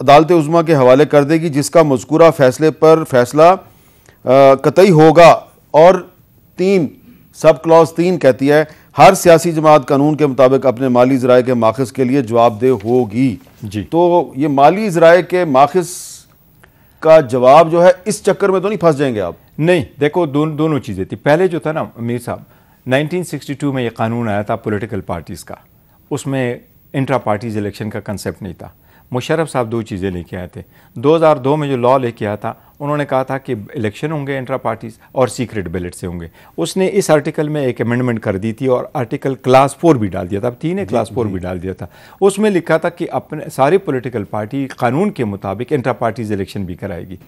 [SPEAKER 1] अदालत उज़्मा के हवाले कर देगी, जिसका मज़कूरा फैसले पर फैसला कतई होगा। और 3 सब क्लॉज 3 कहती है हर सियासी जमात कानून के मुताबिक अपने माली ज़राए के माखिज के लिए जवाबदेह होगी जी। तो ये माली ज़राए के माखिज का जवाब जो है, इस चक्कर में तो नहीं फंस जाएंगे आप?
[SPEAKER 2] नहीं, देखो दोनों चीज़ें थी। पहले जो था ना मीर साहब, 1962 में ये कानून आया था पॉलिटिकल पार्टीज़ का, उसमें इंट्रा पार्टीज इलेक्शन का कंसेप्ट नहीं था। मुशर्रफ साहब 2 चीज़ें लेके आए थे। 2002 में जो लॉ लेके आया था, उन्होंने कहा था कि इलेक्शन होंगे इंट्रा पार्टीज और सीक्रेट बैलेट से होंगे। उसने इस आर्टिकल में एक अमेंडमेंट कर दी थी और आर्टिकल क्लास 4 भी डाल दिया था। अब 3 ने क्लास 4 भी डाल दिया था। उसमें लिखा था कि अपने सारी पॉलिटिकल पार्टी कानून के मुताबिक इंट्रा पार्टीज इलेक्शन भी कराएगी।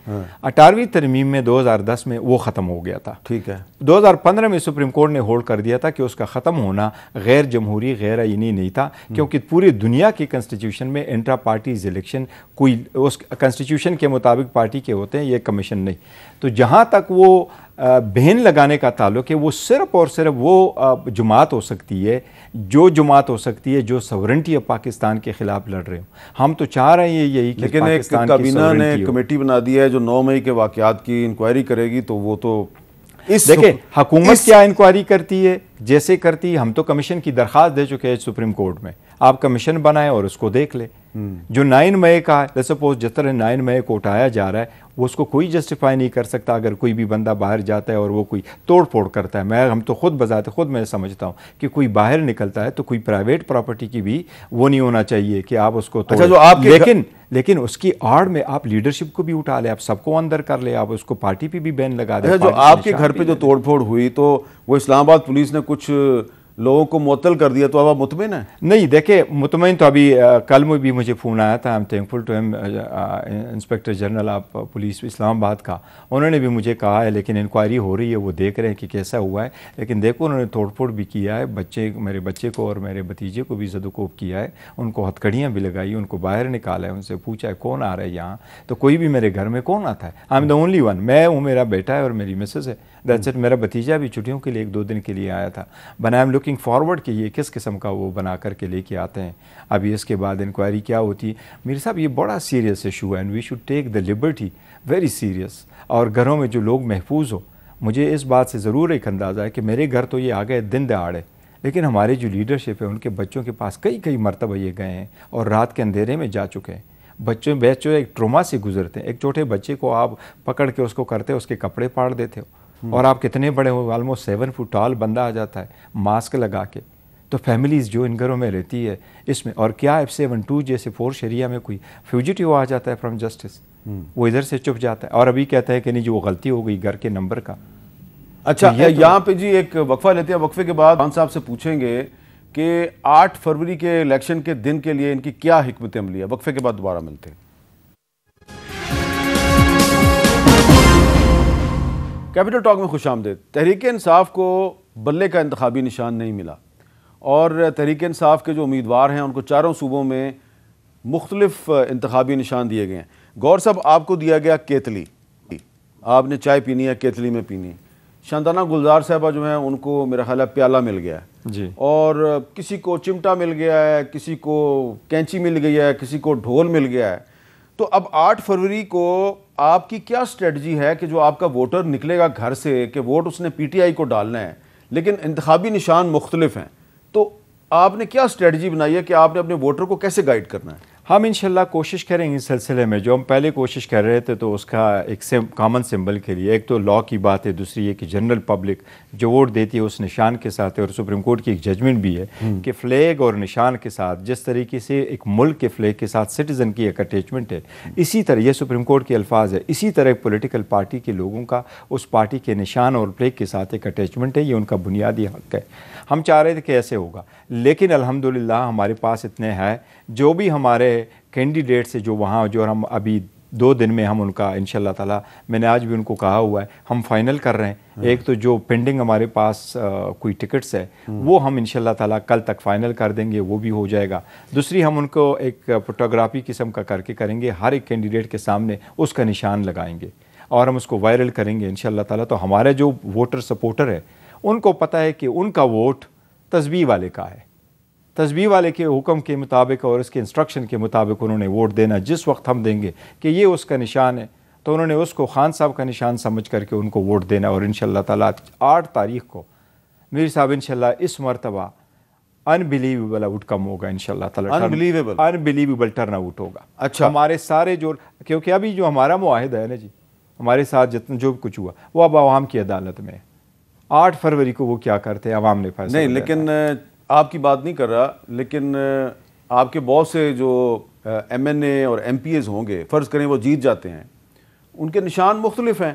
[SPEAKER 2] 18वीं तरमीम में 2010 में वो ख़त्म हो गया था।
[SPEAKER 1] ठीक है।
[SPEAKER 2] 2015 में सुप्रीम कोर्ट ने होल्ड कर दिया था कि उसका ख़त्म होना गैर जमहूरी गैर आईनी नहीं था, क्योंकि पूरी दुनिया की कॉन्स्टिट्यूशन में इंट्रा पार्टीज इलेक्शन कोई उस कॉन्स्टिट्यूशन के मुताबिक पार्टी के होते हैं, ये कमीशन नहीं। तो जहाँ तक वो बहन लगाने का ताल्लुक है, वो सिर्फ और सिर्फ वो जमात हो सकती है जो सॉवरेंटी ऑफ पाकिस्तान के खिलाफ लड़ रहे हो। हम तो चाह रहे हैं यही कि
[SPEAKER 1] लेकिन एक काबीना ने कमेटी बना दी है जो 9 मई के वाकयात की इंक्वायरी करेगी, तो वो तो
[SPEAKER 2] देखिए हुकूमत क्या इंक्वायरी करती है, जैसे करती है। हम तो कमीशन की दरख्वास्त दे चुके हैं सुप्रीम कोर्ट में, आप कमीशन बनाएं और उसको देख ले। जो 9 मई का है, सपोज जिस तरह 9 मई को उठाया जा रहा है, वो उसको कोई जस्टिफाई नहीं कर सकता। अगर कोई भी बंदा बाहर जाता है और वो कोई तोड़ फोड़ करता है, हम तो खुद मैं समझता हूँ कि कोई बाहर निकलता है तो कोई प्राइवेट प्रॉपर्टी की भी वो नहीं होना चाहिए कि आप उसको
[SPEAKER 1] अच्छा, जो आपके
[SPEAKER 2] लेकिन उसकी आड़ में आप लीडरशिप को भी उठा ले, आप सबको अंदर कर ले, आप उसको पार्टी पे भी बैन लगा दे।
[SPEAKER 1] जो आपके घर पे जो तोड़फोड़ हुई, तो वो इस्लामाबाद पुलिस ने कुछ लोगों को मुअत्तल कर दिया, तो अब आप मुतमईन हैं?
[SPEAKER 2] नहीं, देखे मुतमईन तो अभी कल में भी मुझे फ़ोन आया था, I am thankful to him, inspector general of police Islamabad का। उन्होंने भी मुझे कहा है, लेकिन इंक्वायरी हो रही है, वो देख रहे हैं कि कैसा हुआ है। लेकिन देखो उन्होंने तोड़फोड़ भी किया है, मेरे बच्चे को और मेरे भतीजे को भी ज़दुकोब किया है, उनको हथकड़ियाँ भी लगाई, उनको बाहर निकाला है, उनसे पूछा है कौन आ रहा है यहाँ, तो कोई भी मेरे घर में कौन आता है? I am the only one, मैं हूँ, मेरा बेटा है और मेरी मिसेस है, दैट्स इट। मेरा भतीजा भी छुट्टियों के लिए 1-2 दिन के लिए आया था। But I am looking forward कि ये किस किस्म का वो बना करके लेके आते हैं। अभी इसके बाद इंक्वायरी क्या होती है। मेरे साहब, ये बड़ा सीरियस इशू है and we should take the liberty very serious. और घरों में जो लोग महफूज हो, मुझे इस बात से ज़रूर एक अंदाज़ा है कि मेरे घर तो ये आ गए दिन दहाड़े, लेकिन हमारी जो लीडरशिप है उनके बच्चों के पास कई मरतबा ये गए हैं और रात के अंधेरे में जा चुके हैं। बच्चों एक ट्रोमा से गुजरते हैं। एक छोटे बच्चे को आप पकड़ के उसको करते हो, उसके कपड़े फाड़ देते हो, और आप कितने बड़े हो, ऑलमोस्ट 7 फुट टॉल बंदा आ जाता है मास्क लगा के। तो फैमिलीज़ जो इन घरों में रहती है इसमें, और क्या F-72 जैसे 4 शरिया में कोई फ्यूजिटिव आ जाता है फ्रॉम जस्टिस, वो इधर से चुप जाता है और अभी कहता है कि नहीं, जो वो गलती हो गई घर के नंबर का।
[SPEAKER 1] अच्छा, तो यहाँ पे जी एक वक्फा लेते हैं, वक्फे के बाद खान साहब से पूछेंगे कि 8 फरवरी के इलेक्शन के दिन के लिए इनकी क्या हिकमत अमली है। वक्फे के बाद दोबारा मिलते हैं। कैपिटल टॉक में खुशामदीद। तहरीक इंसाफ को बल्ले का इंतखाबी निशान नहीं मिला और तहरीक इंसाफ के जो उम्मीदवार हैं उनको चारों सूबों में मुख्तलिफ इंतखाबी निशान दिए गए हैं। गौर साहब, आपको दिया गया केतली, आपने चाय पीनी है केतली में पीनी। शांताना गुलजार साहबा जो हैं उनको मेरा ख्याल है प्याला मिल गया है
[SPEAKER 2] जी,
[SPEAKER 1] और किसी को चिमटा मिल गया है, किसी को कैंची मिल गई है, किसी को ढोल मिल गया है। तो अब 8 फरवरी को आपकी क्या स्ट्रेटजी है कि जो आपका वोटर निकलेगा घर से कि वोट उसने पीटीआई को डालना है, लेकिन इंतखाबी निशान मुख्तलिफ हैं, तो आपने क्या स्ट्रेटजी बनाई है कि आपने अपने वोटर को कैसे गाइड करना है?
[SPEAKER 2] हम इंशाल्लाह कोशिश करेंगे इस सिलसिले में। जो हम पहले कोशिश कर रहे थे तो उसका एक कॉमन सिंबल के लिए एक तो लॉ की बात है, दूसरी ये कि जनरल पब्लिक जो वोट देती है उस निशान के साथ है, और सुप्रीम कोर्ट की एक जजमेंट भी है कि फ्लैग और निशान के साथ जिस तरीके से एक मुल्क के फ्लैग के साथ सिटीज़न की एक अटैचमेंट है, इसी तरह ये सुप्रीम कोर्ट के अल्फाज है, इसी तरह पॉलिटिकल पार्टी के लोगों का उस पार्टी के निशान और फ्लैग के साथ एक अटैचमेंट है। ये उनका बुनियादी हक़ है। हम चाह रहे थे कि ऐसे होगा, लेकिन अल्हम्दुलिल्लाह हमारे पास इतने हैं जो भी हमारे कैंडिडेट से जो वहाँ जो हम अभी 2 दिन में हम उनका इंशाल्लाह ताला, मैंने आज भी उनको कहा हुआ है, हम फाइनल कर रहे हैं। एक तो जो पेंडिंग हमारे पास कोई टिकट्स है वो हम इंशाल्लाह ताला कल तक फाइनल कर देंगे, वो भी हो जाएगा। दूसरी हम उनको एक फोटोग्राफी किस्म का करके करेंगे, हर एक कैंडिडेट के सामने उसका निशान लगाएंगे और हम उसको वायरल करेंगे इंशाल्लाह ताला। तो हमारे जो वोटर सपोर्टर है उनको पता है कि उनका वोट तस्बीह वाले का है, तस्बीह वाले के हुक्म के मुताबिक और उसके इंस्ट्रक्शन के मुताबिक उन्होंने वोट देना। जिस वक्त हम देंगे कि ये उसका निशान है तो उन्होंने उसको खान साहब का निशान समझ करके उनको वोट देना। और इंशाल्लाह ताला 8 तारीख को मीर साहब इंशाल्लाह इस मरतबा अनबिलीवेबल आउटकम होगा इंशाल्लाह ताला, अनबिलीवेबल टर्न आउट होगा।
[SPEAKER 1] अच्छा,
[SPEAKER 2] हमारे सारे जो, क्योंकि अभी जो हमारा मुआहिदा है ना जी, हमारे साथ जितना जो भी कुछ हुआ वो अब आवाम की अदालत में है। 8 फरवरी को वो क्या करते हैं आवाम ने फैसला
[SPEAKER 1] नहीं, लेकिन आपकी बात नहीं कर रहा, लेकिन आपके बहुत से जो MNA और MPAs होंगे, फ़र्ज़ करें वो जीत जाते हैं, उनके निशान मुख्तलिफ हैं,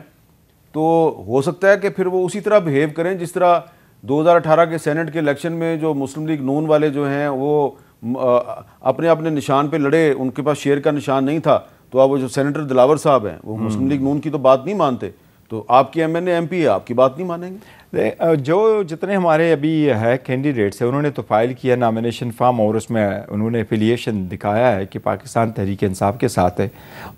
[SPEAKER 1] तो हो सकता है कि फिर वो उसी तरह बिहेव करें जिस तरह 2018 के सेनेट के इलेक्शन में जो मुस्लिम लीग नून वाले जो हैं वो अपने अपने निशान पे लड़े, उनके पास शेर का निशान नहीं था, तो अब वो जो सेनेटर दिलावर साहब हैं वो मुस्लिम लीग नून की तो बात नहीं मानते, तो आपके MNA MPA आपकी बात नहीं मानेंगे।
[SPEAKER 2] जो जितने हमारे अभी है कैंडिडेट्स हैं उन्होंने तो फाइल किया नामिनेशन फॉर्म और उसमें उन्होंने एफिलिएशन दिखाया है कि पाकिस्तान तहरीक इंसाफ के साथ है,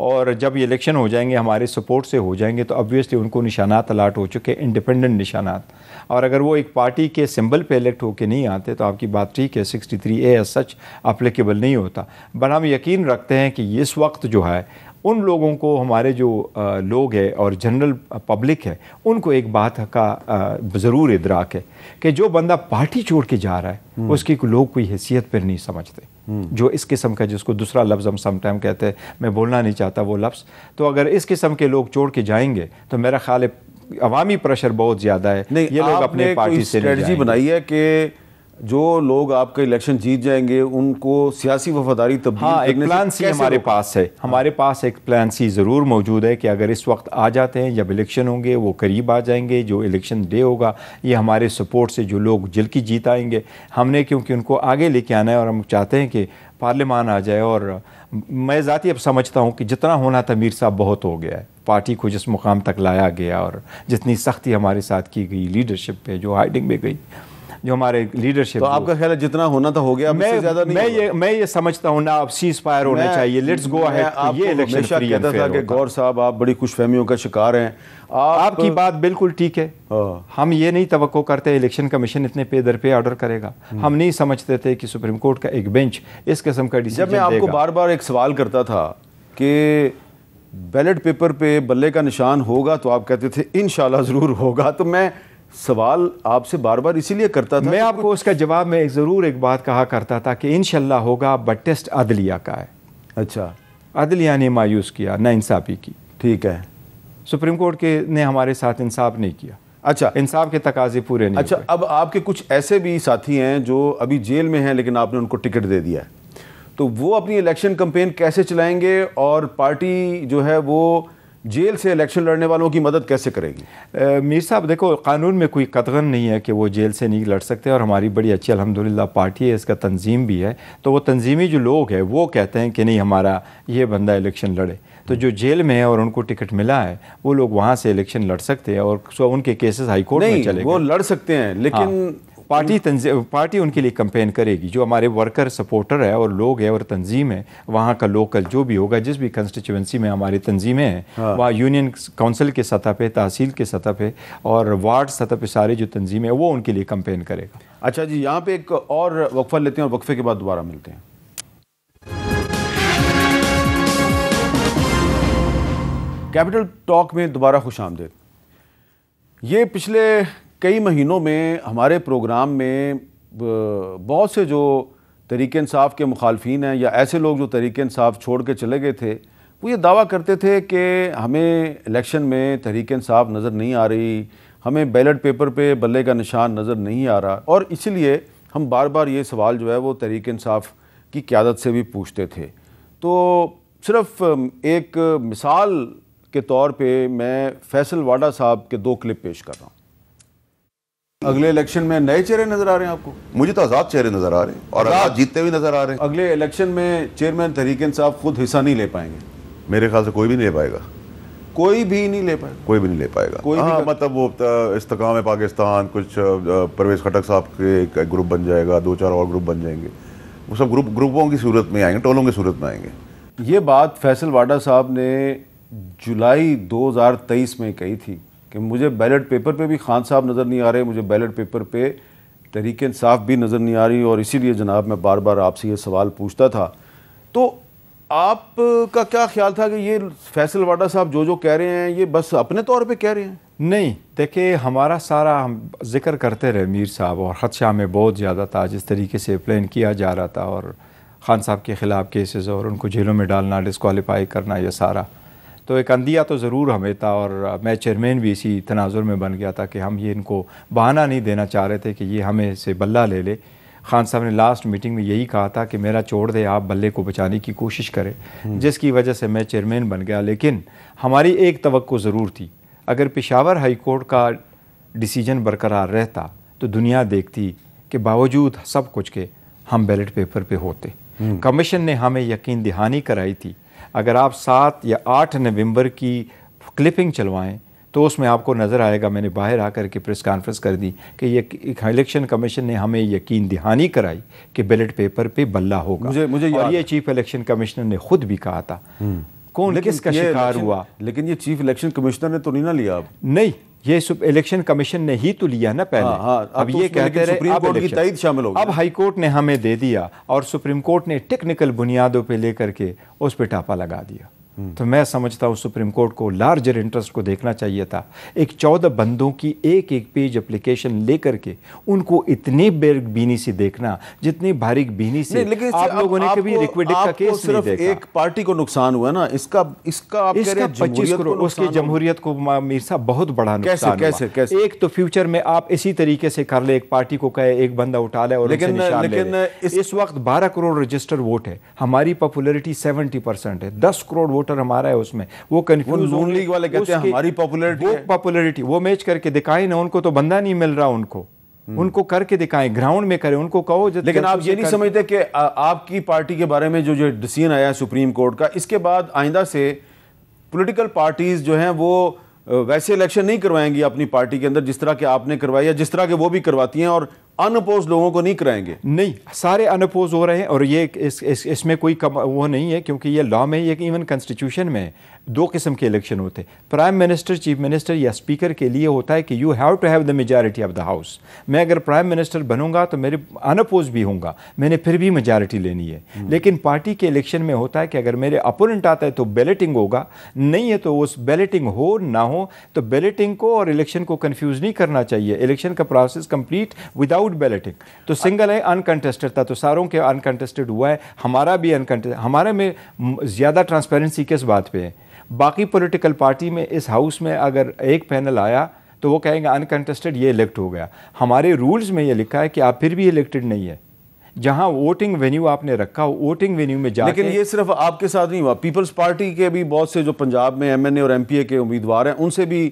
[SPEAKER 2] और जब ये इलेक्शन हो जाएंगे हमारे सपोर्ट से हो जाएंगे तो ऑब्वियसली उनको निशानात अलाट हो चुके हैं, इंडिपेंडेंट निशानात, और अगर वो एक पार्टी के सिंबल पे इलेक्ट होकर नहीं आते तो आपकी बात ठीक है, 63A एज सच अप्लीकेबल नहीं होता। बट हम यकीन रखते हैं कि इस वक्त जो है उन लोगों को, हमारे जो लोग हैं और जनरल पब्लिक है, उनको एक बात का ज़रूर इदराक है कि जो बंदा पार्टी छोड़ के जा रहा है उसकी लोग कोई हैसियत पर नहीं समझते। जो इस किस्म का, जिसको दूसरा लफ्ज़ हम समटाइम कहते हैं, मैं बोलना नहीं चाहता वो लफ्ज़, तो अगर इस किस्म के लोग छोड़ के जाएंगे तो मेरा ख्याल है अवामी प्रेशर बहुत ज़्यादा है।
[SPEAKER 1] नहीं,
[SPEAKER 2] ये लोग अपने पार्टी से
[SPEAKER 1] स्ट्रेटजी बनाई है कि जो लोग आपका इलेक्शन जीत जाएंगे उनको सियासी वफादारी तब्दील
[SPEAKER 2] एक प्लान सी हमारे पास है, हमारे पास एक प्लान सी ज़रूर मौजूद है कि अगर इस वक्त आ जाते हैं, जब इलेक्शन होंगे वो करीब आ जाएंगे, जो इलेक्शन डे होगा ये हमारे सपोर्ट से जो लोग जल की जीत आएंगे, हमने क्योंकि उनको आगे लेके आना है और हम चाहते हैं कि पार्लियामान आ जाए। और मैं ज़ाती अब समझता हूँ कि जितना होना था मीर साहब बहुत हो गया है, पार्टी को जिस मुकाम तक लाया गया और जितनी सख्ती हमारे साथ की गई लीडरशिप पे, जो हाइडिंग में गई, जो हमारे लीडरशिप,
[SPEAKER 1] तो आपका ख्याल है जितना होना था हो गया?
[SPEAKER 2] मैं ये समझता हूँ ना, अब सीज फायर होना चाहिए, लेट्स गो अहेड। ये इलेक्शन फ्री एंड फेयर होगा।
[SPEAKER 1] गौर साहब आप बड़ी खुशफहमियों का शिकार हैं,
[SPEAKER 2] आपकी बात बिल्कुल ठीक है। हम ये नहीं तवक्को करते इलेक्शन कमीशन इतने पे दर पे ऑर्डर करेगा, हम नहीं समझते थे कि सुप्रीम कोर्ट का एक बेंच इस किस्म का डिसीजन
[SPEAKER 1] देगा। जब मैं आपको बार बार एक सवाल करता था कि बैलेट पेपर पे बल्ले का निशान होगा तो आप कहते थे इंशाल्लाह ज़रूर होगा, तो मैं सवाल आपसे बार बार इसीलिए करता था।
[SPEAKER 2] मैं आपको उसका जवाब में ज़रूर एक बात कहा करता था कि इंशाल्लाह होगा, बट टेस्ट अदलिया का है।
[SPEAKER 1] अच्छा,
[SPEAKER 2] अदलिया ने मायूस किया, ना इंसाफ़ी की।
[SPEAKER 1] ठीक है,
[SPEAKER 2] सुप्रीम कोर्ट के ने हमारे साथ इंसाफ नहीं किया।
[SPEAKER 1] अच्छा,
[SPEAKER 2] इंसाफ के तकाजे पूरे नहीं।
[SPEAKER 1] अच्छा, अब आपके कुछ ऐसे भी साथी हैं जो अभी जेल में हैं लेकिन आपने उनको टिकट दे दिया है, तो वो अपनी इलेक्शन कैंपेन कैसे चलाएंगे और पार्टी जो है वो जेल से इलेक्शन लड़ने वालों की मदद कैसे करेगी?
[SPEAKER 2] मीर साहब देखो, कानून में कोई कतगन नहीं है कि वो जेल से नहीं लड़ सकते, और हमारी बड़ी अच्छी अल्हम्दुलिल्लाह पार्टी है, इसका तंजीम भी है, तो वो तंजीमी जो लोग हैं वो कहते हैं कि नहीं हमारा ये बंदा इलेक्शन लड़े, तो जो जेल में है और उनको टिकट मिला है वो लोग वहाँ से इलेक्शन लड़ सकते हैं और उनके केसेस हाई कोर्ट में चले,
[SPEAKER 1] वो लड़ सकते हैं, लेकिन
[SPEAKER 2] पार्टी उनके लिए कैंपेन करेगी। जो हमारे वर्कर सपोर्टर है और लोग हैं और तंजीम है, वहाँ का लोकल जो भी होगा, जिस भी कंस्टिट्यूंसी में हमारी तंजीमें हैं, वहाँ यूनियन काउंसिल के सतह पे, तहसील के सतह पे और वार्ड सतह पे सारी जो तंजीमें हैं वो उनके लिए कैंपेन करेगा।
[SPEAKER 1] अच्छा जी, यहाँ पे एक और वक्फा लेते हैं और वक्फे के बाद दोबारा मिलते हैं। कैपिटल टॉक में दोबारा खुशामदीद। ये पिछले कई महीनों में हमारे प्रोग्राम में बहुत से जो तहरीक इंसाफ के मुखालफीन हैं या ऐसे लोग जो तहरीक इंसाफ छोड़ के चले गए थे, वो ये दावा करते थे कि हमें इलेक्शन में तहरीक इंसाफ नज़र नहीं आ रही, हमें बैलेट पेपर पे बल्ले का निशान नज़र नहीं आ रहा, और इसीलिए हम बार बार ये सवाल जो है वो तहरीक इंसाफ की क़यादत से भी पूछते थे। तो सिर्फ एक मिसाल के तौर पे मैं फैसल वाडा साहब के 2 क्लिप पेश कर रहा हूँ। अगले इलेक्शन में नए चेहरे नजर आ रहे हैं आपको?
[SPEAKER 8] मुझे तो आज़ाद चेहरे नजर आ रहे हैं और आज़ाद जीतते हुए नजर आ रहे हैं।
[SPEAKER 1] अगले इलेक्शन में चेयरमैन तहरीक इंसाफ खुद हिस्सा नहीं ले पाएंगे?
[SPEAKER 8] मेरे ख्याल से कोई भी नहीं ले पाएगा।
[SPEAKER 1] कोई भी नहीं ले पाएगा?
[SPEAKER 8] कोई भी नहीं ले पाएगा। हाँ, मतलब वो इस्तेकाम पाकिस्तान, कुछ परवेज़ खटक साहब के एक ग्रुप बन जाएगा, 2-4 और ग्रुप बन जाएंगे। वो सब ग्रुपों की सूरत में आएंगे, टोलों की सूरत में आएंगे।
[SPEAKER 1] ये बात फैसल वाडा साहब ने जुलाई 2023 में कही थी कि मुझे बैलेट पेपर पे भी खान साहब नज़र नहीं आ रहे, मुझे बैलेट पेपर पे तहरीक इंसाफ भी नज़र नहीं आ रही, और इसीलिए जनाब मैं बार बार आपसे ये सवाल पूछता था। तो आपका क्या ख्याल था कि ये फैसल वाडा साहब जो कह रहे हैं ये बस अपने तौर पे कह रहे हैं?
[SPEAKER 2] नहीं, देखिए हमारा सारा हम जिक्र करते रहे मीर साहब, और ख़दशा में बहुत ज़्यादा था, जिस तरीके से प्लान किया जा रहा था, और खान साहब के ख़िलाफ़ केसेस और उनको जेलों में डालना, डिस्क्वालीफाई करना, ये सारा तो एक अंदिया तो ज़रूर हमें था। और मैं चेयरमैन भी इसी तनाजुर में बन गया था कि हम ये इनको बहाना नहीं देना चाह रहे थे कि ये हमें से बल्ला ले ले। खान साहब ने लास्ट मीटिंग में यही कहा था कि मेरा छोड़ दे, आप बल्ले को बचाने की कोशिश करें, जिसकी वजह से मैं चेयरमैन बन गया। लेकिन हमारी एक तवक्को ज़रूर थी, अगर पेशावर हाई कोर्ट का डिसीजन बरकरार रहता तो दुनिया देखती कि बावजूद सब कुछ के हम बैलेट पेपर पे होते। कमीशन ने हमें यकीन दहानी कराई थी। अगर आप 7 या 8 नवंबर की क्लिपिंग चलवाएं तो उसमें आपको नज़र आएगा, मैंने बाहर आकर के प्रेस कॉन्फ्रेंस कर दी कि ये इलेक्शन कमीशन ने हमें यकीन दहानी कराई कि बैलेट पेपर पे बल्ला होगा। मुझे और ये चीफ इलेक्शन कमिश्नर ने खुद भी कहा था। कौन किसका शिकार हुआ?
[SPEAKER 1] लेकिन ये चीफ इलेक्शन कमिश्नर ने तो नहीं ना लिया। अब नहीं,
[SPEAKER 2] ये इलेक्शन कमीशन ने ही तो लिया ना पहले।
[SPEAKER 1] अब ये कहते रहे सुप्रीम कोर्ट की तइद शामिल हो गई।
[SPEAKER 2] अब हाई कोर्ट ने हमें दे दिया और सुप्रीम कोर्ट ने टेक्निकल बुनियादों पे लेकर के उस पे टापा लगा दिया। तो मैं समझता हूँ सुप्रीम कोर्ट को लार्जर इंटरेस्ट को देखना चाहिए था। एक 14 बंदों की एक पेज एप्लीकेशन लेकर के उनको इतनी बेरबीनी से देखना जितनी बारीक बीनी से आप लोगों ने कभी लिक्विडेट का केस नहीं देखा।
[SPEAKER 1] एक पार्टी को नुकसान हुआ ना, इसका आप कह रहे हैं
[SPEAKER 2] 25 करोड़ उसकी जमहूरियत को मीर साहब बहुत बड़ा नुकसान। कैसे? एक तो फ्यूचर में आप इसी तरीके से कर ले, एक पार्टी को कहे एक बंदा उठा ले और लेकिन इस वक्त 12 करोड़ रजिस्टर वोट है, हमारी पॉपुलैरिटी 70% है, 10 करोड़ वोटर हमारा है उसमें। वो कंफ्यूज
[SPEAKER 1] नून लीग वाले कहते हैं हमारी
[SPEAKER 2] पॉपुलैरिटी वो मैच करके दिखाएं ना, उनको तो बंदा नहीं मिल रहा, उनको करके दिखाएं, ग्राउंड में करें, उनको कहो।
[SPEAKER 1] लेकिन आप ये नहीं समझते कि आपकी पार्टी के बारे में जो डिसीजन आया है सुप्रीम कोर्ट का, इसके बाद आइंदा से पॉलिटिकल पार्टीज जो हैं वो वैसे इलेक्शन नहीं करवाएंगी अपनी पार्टी के अंदर जिस तरह के आपने करवाई या जिस तरह के वो भी करवाती हैं, और अनअपोज लोगों को नहीं कराएंगे?
[SPEAKER 2] नहीं, सारे अनअपोज हो रहे हैं। और ये इसमें कोई वो नहीं है, क्योंकि ये लॉ में, ये इवन कॉन्स्टिट्यूशन में 2 किस्म के इलेक्शन होते हैं। प्राइम मिनिस्टर, चीफ मिनिस्टर या स्पीकर के लिए होता है कि you have to have the majority of the house. मैं अगर प्राइम मिनिस्टर बनूंगा तो मेरे अनअपोज भी होऊंगा, मैंने फिर भी मेजॉरिटी लेनी है। लेकिन पार्टी के इलेक्शन में होता है कि अगर मेरे अपोनेंट आता है तो बैलेटिंग होगा, नहीं है तो उस बैलेटिंग हो ना हो। तो बैलेटिंग को और इलेक्शन को कन्फ्यूज़ नहीं करना चाहिए। इलेक्शन का प्रोसेस कंप्लीट विदाउट बैलेटिंग। तो सिंगल है, अनकंटेस्टेड था, तो सारों के अनकंटेस्टेड हुआ है, हमारा भी अनकंटेस्टेड। हमारे में ज़्यादा ट्रांसपेरेंसी किस बात पे है? बाकी पॉलिटिकल पार्टी में इस हाउस में अगर एक पैनल आया तो वो कहेंगे अनकंटेस्टेड, ये इलेक्ट हो गया। हमारे रूल्स में ये लिखा है कि आप फिर भी इलेक्टेड नहीं है। जहां वोटिंग वेन्यू आपने रखा हो, वोटिंग वेन्यू में जाके।
[SPEAKER 1] लेकिन ये सिर्फ आपके साथ नहीं हुआ, पीपल्स पार्टी के भी बहुत से जो पंजाब में MNA और MPA के उम्मीदवार हैं उनसे भी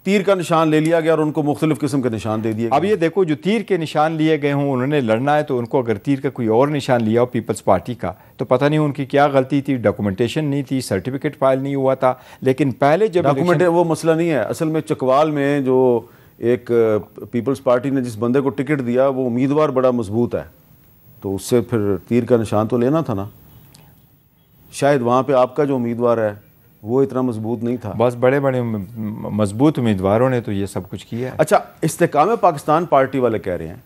[SPEAKER 1] तीर का निशान ले लिया गया और उनको मुख्तलिफ किस्म के निशान दे दिए।
[SPEAKER 2] अब ये देखो, जो तीर के निशान लिए गए हों, उन्होंने लड़ना है तो उनको अगर तीर का कोई और निशान लिया हो पीपल्स पार्टी का, तो पता नहीं उनकी क्या गलती थी, डॉक्यूमेंटेशन नहीं थी, सर्टिफिकेट फाइल नहीं हुआ था। लेकिन पहले जब
[SPEAKER 1] डॉक्यूमेंट वो मसला नहीं है, असल में चकवाल में जो एक पीपल्स पार्टी ने जिस बंदे को टिकट दिया वो उम्मीदवार बड़ा मजबूत है, तो उससे फिर तीर का निशान तो लेना था ना। शायद वहाँ पे आपका जो उम्मीदवार है वो इतना मजबूत नहीं था।
[SPEAKER 2] बस बड़े बड़े मजबूत उम्मीदवारों ने तो ये सब कुछ किया है।
[SPEAKER 1] अच्छा, इस्तेकाम पाकिस्तान पार्टी वाले कह रहे हैं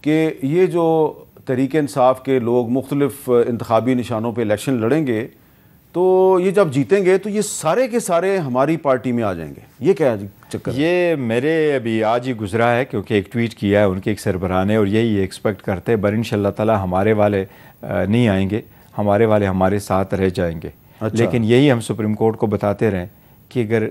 [SPEAKER 1] कि ये जो तहरीक इंसाफ के लोग मुख्तलिफ इंतखाबी निशानों पे इलेक्शन लड़ेंगे तो ये जब जीतेंगे तो ये सारे के सारे हमारी पार्टी में आ जाएंगे। ये क्या चक्कर?
[SPEAKER 2] ये मेरे अभी आज ही गुजरा है, क्योंकि एक ट्वीट किया है उनके एक सरबराह ने, और यही एक्सपेक्ट करते हैं, बर इंशाअल्लाह ताला हमारे वाले नहीं आएंगे, हमारे वाले हमारे साथ रह जाएंगे।
[SPEAKER 1] अच्छा।
[SPEAKER 2] लेकिन यही हम सुप्रीम कोर्ट को बताते रहें कि अगर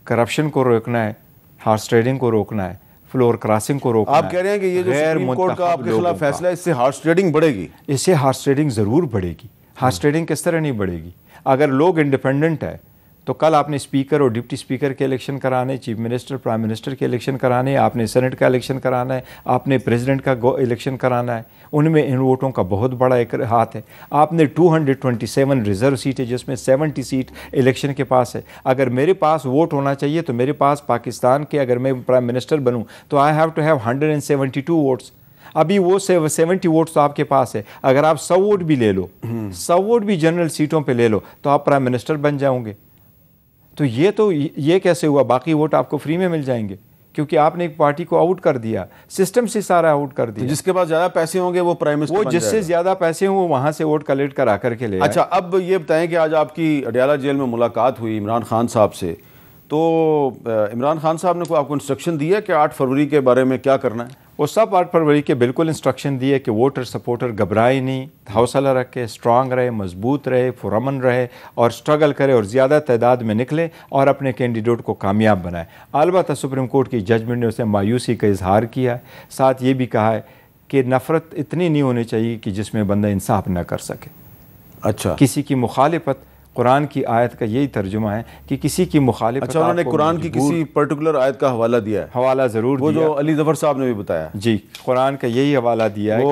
[SPEAKER 2] करप्शन को रोकना है, हार्स ट्रेडिंग को रोकना है, फ्लोर क्रॉसिंग को रोकना है,
[SPEAKER 1] आप कह रहे हैं कि ये जो सुप्रीम कोर्ट का आपके खिलाफ फैसला है इससे हार्स ट्रेडिंग बढ़ेगी?
[SPEAKER 2] इससे हार्स ट्रेडिंग ज़रूर बढ़ेगी। हार्स ट्रेडिंग किस तरह नहीं बढ़ेगी? अगर लोग इंडिपेंडेंट है तो कल आपने स्पीकर और डिप्टी स्पीकर के इलेक्शन कराने, चीफ मिनिस्टर प्राइम मिनिस्टर के इलेक्शन कराने, आपने सेनेट का इलेक्शन कराना है, आपने प्रेसिडेंट का इलेक्शन कराना है, उनमें इन वोटों का बहुत बड़ा एक हाथ है। आपने 227 रिजर्व सीट है जिसमें 70 सीट इलेक्शन के पास है। अगर मेरे पास वोट होना चाहिए तो मेरे पास पाकिस्तान के, अगर मैं प्राइम मिनिस्टर बनूँ तो I have to have 172 votes. अभी वो 70 वोट्स तो आपके पास है। अगर आप 100 वोट भी ले लो, 100 वोट भी जनरल सीटों पे ले लो तो आप प्राइम मिनिस्टर बन जाओगे। तो ये कैसे हुआ? बाकी वोट आपको फ्री में मिल जाएंगे क्योंकि आपने एक पार्टी को आउट कर दिया, सिस्टम से सारा आउट कर दिया।
[SPEAKER 1] तो जिसके पास ज़्यादा पैसे होंगे वो प्राइम मिनिस्टर
[SPEAKER 2] वो जिससे ज़्यादा पैसे हों वो वहाँ से वोट कलेक्ट करा करके ले।
[SPEAKER 1] अच्छा, अब ये बताएं कि आज आपकी अडयाला जेल में मुलाकात हुई इमरान खान साहब से, तो इमरान खान साहब ने कोई आपको इंस्ट्रक्शन दी है कि 8 फरवरी के बारे में क्या करना है?
[SPEAKER 2] वो सब 8 फरवरी के बिल्कुल इंस्ट्रक्शन दिए कि वोटर सपोर्टर घबराए नहीं, हौसला रखे, स्ट्रांग रहे, मजबूत रहे, पुरअमन रहे और स्ट्रगल करे और ज़्यादा तादाद में निकले और अपने कैंडिडेट को कामयाब बनाए। अलबत्ता सुप्रीम कोर्ट की जजमेंट ने उसे मायूसी का इजहार किया है, साथ ये भी कहा है कि नफ़रत इतनी नहीं होनी चाहिए कि जिसमें बंदा इंसाफ न कर सके।
[SPEAKER 1] अच्छा,
[SPEAKER 2] किसी की मुखालिफत, कुरान की आयत का यही तर्जुमा है कि किसी की मुखालिफत।
[SPEAKER 1] अच्छा, उन्होंने कुरान की किसी पर्टिकुलर आयत का हवाला दिया है?
[SPEAKER 2] हवाला ज़रूर
[SPEAKER 1] वो
[SPEAKER 2] दिया,
[SPEAKER 1] जो अली ज़फ़र साहब ने भी बताया।
[SPEAKER 2] जी, कुरान का यही हवाला दिया है,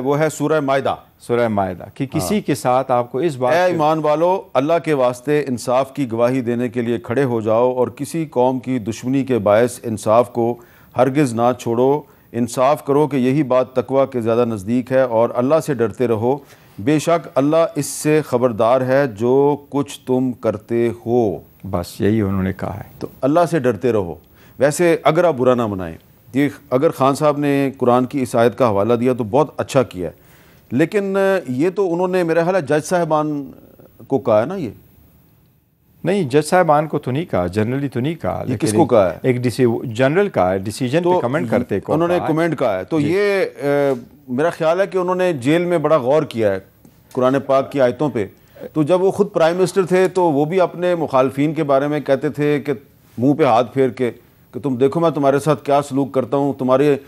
[SPEAKER 1] वो है सूरह मायदा,
[SPEAKER 2] सूरह मायदा, कि किसी के साथ आपको इस बात,
[SPEAKER 1] ऐ ईमान वालो, अल्लाह के वास्ते इंसाफ की गवाही देने के लिए खड़े हो जाओ और किसी कौम की दुश्मनी के बायस इंसाफ को हरगिज़ ना छोड़ो। इंसाफ करो कि यही बात तकवा के ज़्यादा नज़दीक है और अल्लाह से डरते रहो, बेशक अल्लाह इससे ख़बरदार है जो कुछ तुम करते हो।
[SPEAKER 2] बस यही उन्होंने कहा है।
[SPEAKER 1] तो अल्लाह से डरते रहो। वैसे अगर आप बुरा ना मनाएं, ये अगर खान साहब ने कुरान की इस आयत का हवाला दिया तो बहुत अच्छा किया है, लेकिन ये तो उन्होंने मेरा ख्याल है जज साहिबान को कहा है ना? ये
[SPEAKER 2] नहीं, जज साहिबान को तो नहीं कहा, जनरली तो नहीं कहा।
[SPEAKER 1] ये किसको कहा है?
[SPEAKER 2] एक जनरल का है, डिसीजन पे कमेंट करते को
[SPEAKER 1] उन्होंने कमेंट कहा है। तो ये मेरा ख्याल है कि उन्होंने जेल में बड़ा गौर किया है कुरान पाक की आयतों पे। तो जब वो खुद प्राइम मिनिस्टर थे तो वो भी अपने मुखालफिन के बारे में कहते थे कि मुंह पे हाथ फेर के कि तुम देखो मैं तुम्हारे साथ क्या सलूक करता हूँ, तुम्हारे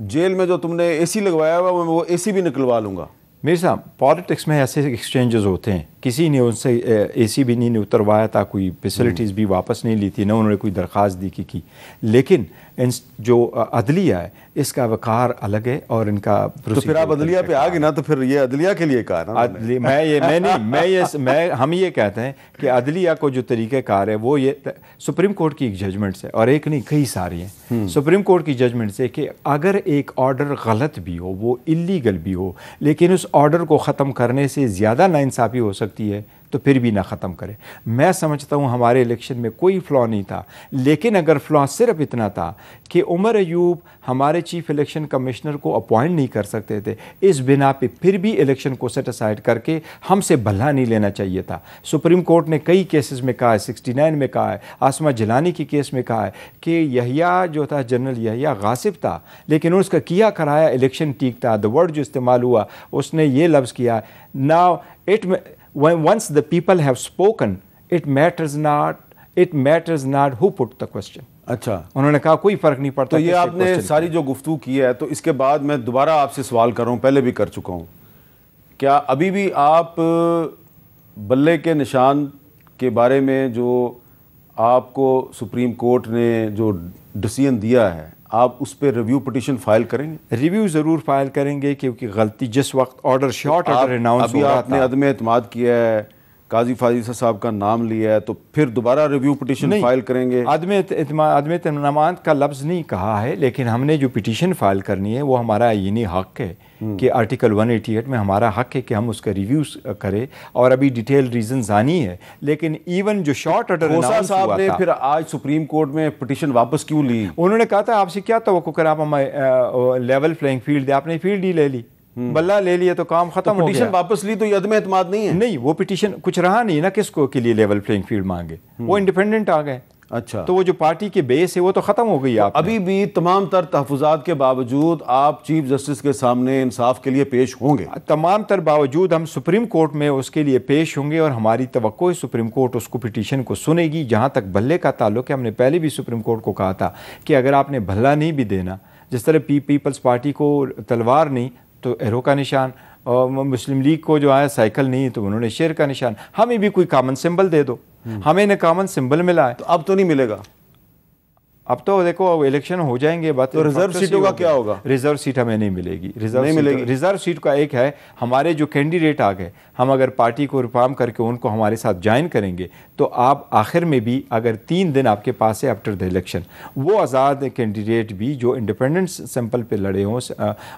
[SPEAKER 1] जेल में जो तुमने एसी लगवाया हुआ मैं वो एसी भी निकलवा लूँगा।
[SPEAKER 2] मेरे साहब, पॉलिटिक्स में ऐसे एक्सचेंजेस होते हैं, किसी ने उनसे एसी भी नहीं उतरवाया था, कोई फैसिलिटीज़ भी वापस नहीं ली थी, ना उन्होंने कोई दरख्वास्त दी की। लेकिन जो अदलिया है इसका वक़ार अलग है और इनका।
[SPEAKER 1] तो फिर आप अदलिया पे आ गए ना, तो फिर ये अदलिया के लिए कहा ना।
[SPEAKER 2] हम ये कहते हैं कि अदलिया को जो तरीक़ेकार है वो ये सुप्रीम कोर्ट की एक जजमेंट से, और एक नहीं कई सारी हैं सुप्रीम कोर्ट की जजमेंट से, कि अगर एक ऑर्डर गलत भी हो, वो इलीगल भी हो, लेकिन उस ऑर्डर को ख़त्म करने से ज़्यादा नाइंसाफ़ी हो सकती है तो फिर भी ना ख़त्म करे। मैं समझता हूँ हमारे इलेक्शन में कोई फ्लॉ नहीं था, लेकिन अगर फ्लॉ सिर्फ इतना था कि उमर अयूब हमारे चीफ इलेक्शन कमिश्नर को अपॉइंट नहीं कर सकते थे, इस बिना पे फिर भी इलेक्शन को सेट असाइड करके हमसे भला नहीं लेना चाहिए था। सुप्रीम कोर्ट ने कई केसेस में कहा है, 69 में कहा है, आसमा जिलानी के केस में कहा है कि यहिया जो था, जनरल यहिया गासिब था, लेकिन उसका किया कराया इलेक्शन ठीक था। द वर्ड जो इस्तेमाल हुआ उसने ये लफ्ज़ किया, now once the people have spoken, it matters not who put the question।
[SPEAKER 1] अच्छा,
[SPEAKER 2] उन्होंने कहा कोई फर्क नहीं पड़ता।
[SPEAKER 1] तो ये आपने सारी जो गुफ्तगू की है, तो इसके बाद मैं दोबारा आपसे सवाल कर रहा हूँ, पहले भी कर चुका हूँ, क्या अभी भी आप बल्ले के निशान के बारे में जो आपको सुप्रीम कोर्ट ने जो डिसीजन दिया है, आप उस पर रिव्यू पिटीशन फाइल करेंगे?
[SPEAKER 2] रिव्यू ज़रूर फाइल करेंगे, क्योंकि गलती जिस वक्त ऑर्डर शॉर्ट ऑर्डर अनाउंस हो रहा था,
[SPEAKER 1] आपने अदम एतमाद किया है काजी फाजिल साहब का नाम लिया है, तो फिर दोबारा रिव्यू पिटीशन फाइल करेंगे?
[SPEAKER 2] आदम तमामात का लफ्ज़ नहीं कहा है, लेकिन हमने जो पिटीशन फाइल करनी है वो हमारा यही हक़ है कि आर्टिकल 188 में हमारा हक़ है कि हम उसका रिव्यू करें, और अभी डिटेल रीजंस आनी है। लेकिन इवन जो शॉर्ट ऑर्डर अनाउंस
[SPEAKER 1] साहब ने फिर आज सुप्रीम कोर्ट में पिटीशन वापस क्यों ली?
[SPEAKER 2] उन्होंने कहा था आपसे क्या तवक्को कर, आप हमें लेवल प्लेइंग फील्ड दे, आपने फील्ड ही ले ली, बल्ला ले लिया तो काम खत्म हो गया।
[SPEAKER 1] पिटीशन वापस ली तो ये अदम एतमाद नहीं है?
[SPEAKER 2] नहीं, वो पिटीशन कुछ रहा नहीं ना किसको के लिए लेवल प्लेइंग फील्ड मांगे, वो इंडिपेंडेंट आ गए।
[SPEAKER 1] अच्छा,
[SPEAKER 2] तो वो जो पार्टी के बेस है वो तो खत्म हो गई। आप
[SPEAKER 1] अभी भी तमाम तर तहफ़्फ़ुज़ात के बावजूद आप चीफ जस्टिस के सामने इंसाफ के लिए पेश होंगे?
[SPEAKER 2] तमाम तर बावजूद हम सुप्रीम कोर्ट में उसके लिए पेश होंगे, और हमारी तवक्को है सुप्रीम कोर्ट उसको पिटीशन को सुनेगी। जहाँ तक भल्ले का ताल्लुक है, हमने पहले भी सुप्रीम कोर्ट को कहा था कि अगर आपने भल्ला नहीं भी देना, जिस तरह पीपल्स पार्टी को तलवार नहीं तो एरो का निशान, और मुस्लिम लीग को जो है साइकिल नहीं तो उन्होंने शेर का निशान, हमें भी कोई कॉमन सिंबल दे दो। हमें ने कॉमन सिंबल मिला है,
[SPEAKER 1] तो अब तो नहीं मिलेगा।
[SPEAKER 2] अब तो देखो इलेक्शन हो जाएंगे, बात
[SPEAKER 1] तो रिजर्व सीटों का क्या होगा?
[SPEAKER 2] रिजर्व सीट हमें नहीं मिलेगी। रिजर्व सीट का एक है, हमारे जो कैंडिडेट आ गए, हम अगर पार्टी को रिफॉर्म करके उनको हमारे साथ ज्वाइन करेंगे तो आप आखिर में भी अगर 3 दिन आपके पास है आफ्टर द इलेक्शन, वो आज़ाद कैंडिडेट भी जो इंडिपेंडेंट सिंपल पे लड़े हों,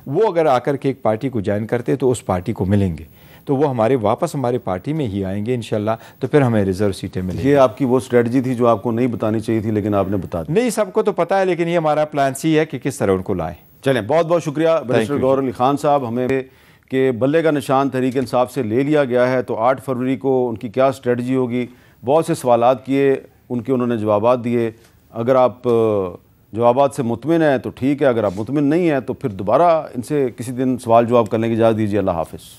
[SPEAKER 2] वो अगर आकर के एक पार्टी को ज्वाइन करते तो उस पार्टी को मिलेंगे, तो वो हमारे वापस हमारे पार्टी में ही आएंगे इंशाल्लाह, तो फिर हमें रिजर्व सीटें मिलेंगी।
[SPEAKER 1] ये आपकी वो स्ट्रेटजी थी जो आपको नहीं बतानी चाहिए थी, लेकिन आपने बता दी।
[SPEAKER 2] नहीं, सबको तो पता है, लेकिन ये हमारा प्लान सी है कि किस तरह उनको लाएं।
[SPEAKER 1] चलें, बहुत बहुत शुक्रिया बैरिस्टर गौहर अली खान साहब। हमें कि बल्ले का निशान तहरीक इंसाफ से ले लिया गया है, तो 8 फरवरी को उनकी क्या स्ट्रेटजी होगी, बहुत से सवालात किए, उनके उन्होंने जवाबात दिए। अगर आप जवाबात से मुतमिन हैं तो ठीक है, अगर आप मुतमिन नहीं हैं तो फिर दोबारा इनसे किसी दिन सवाल जवाब करने की इजाज़त दीजिए। अल्लाह हाफ़िज़।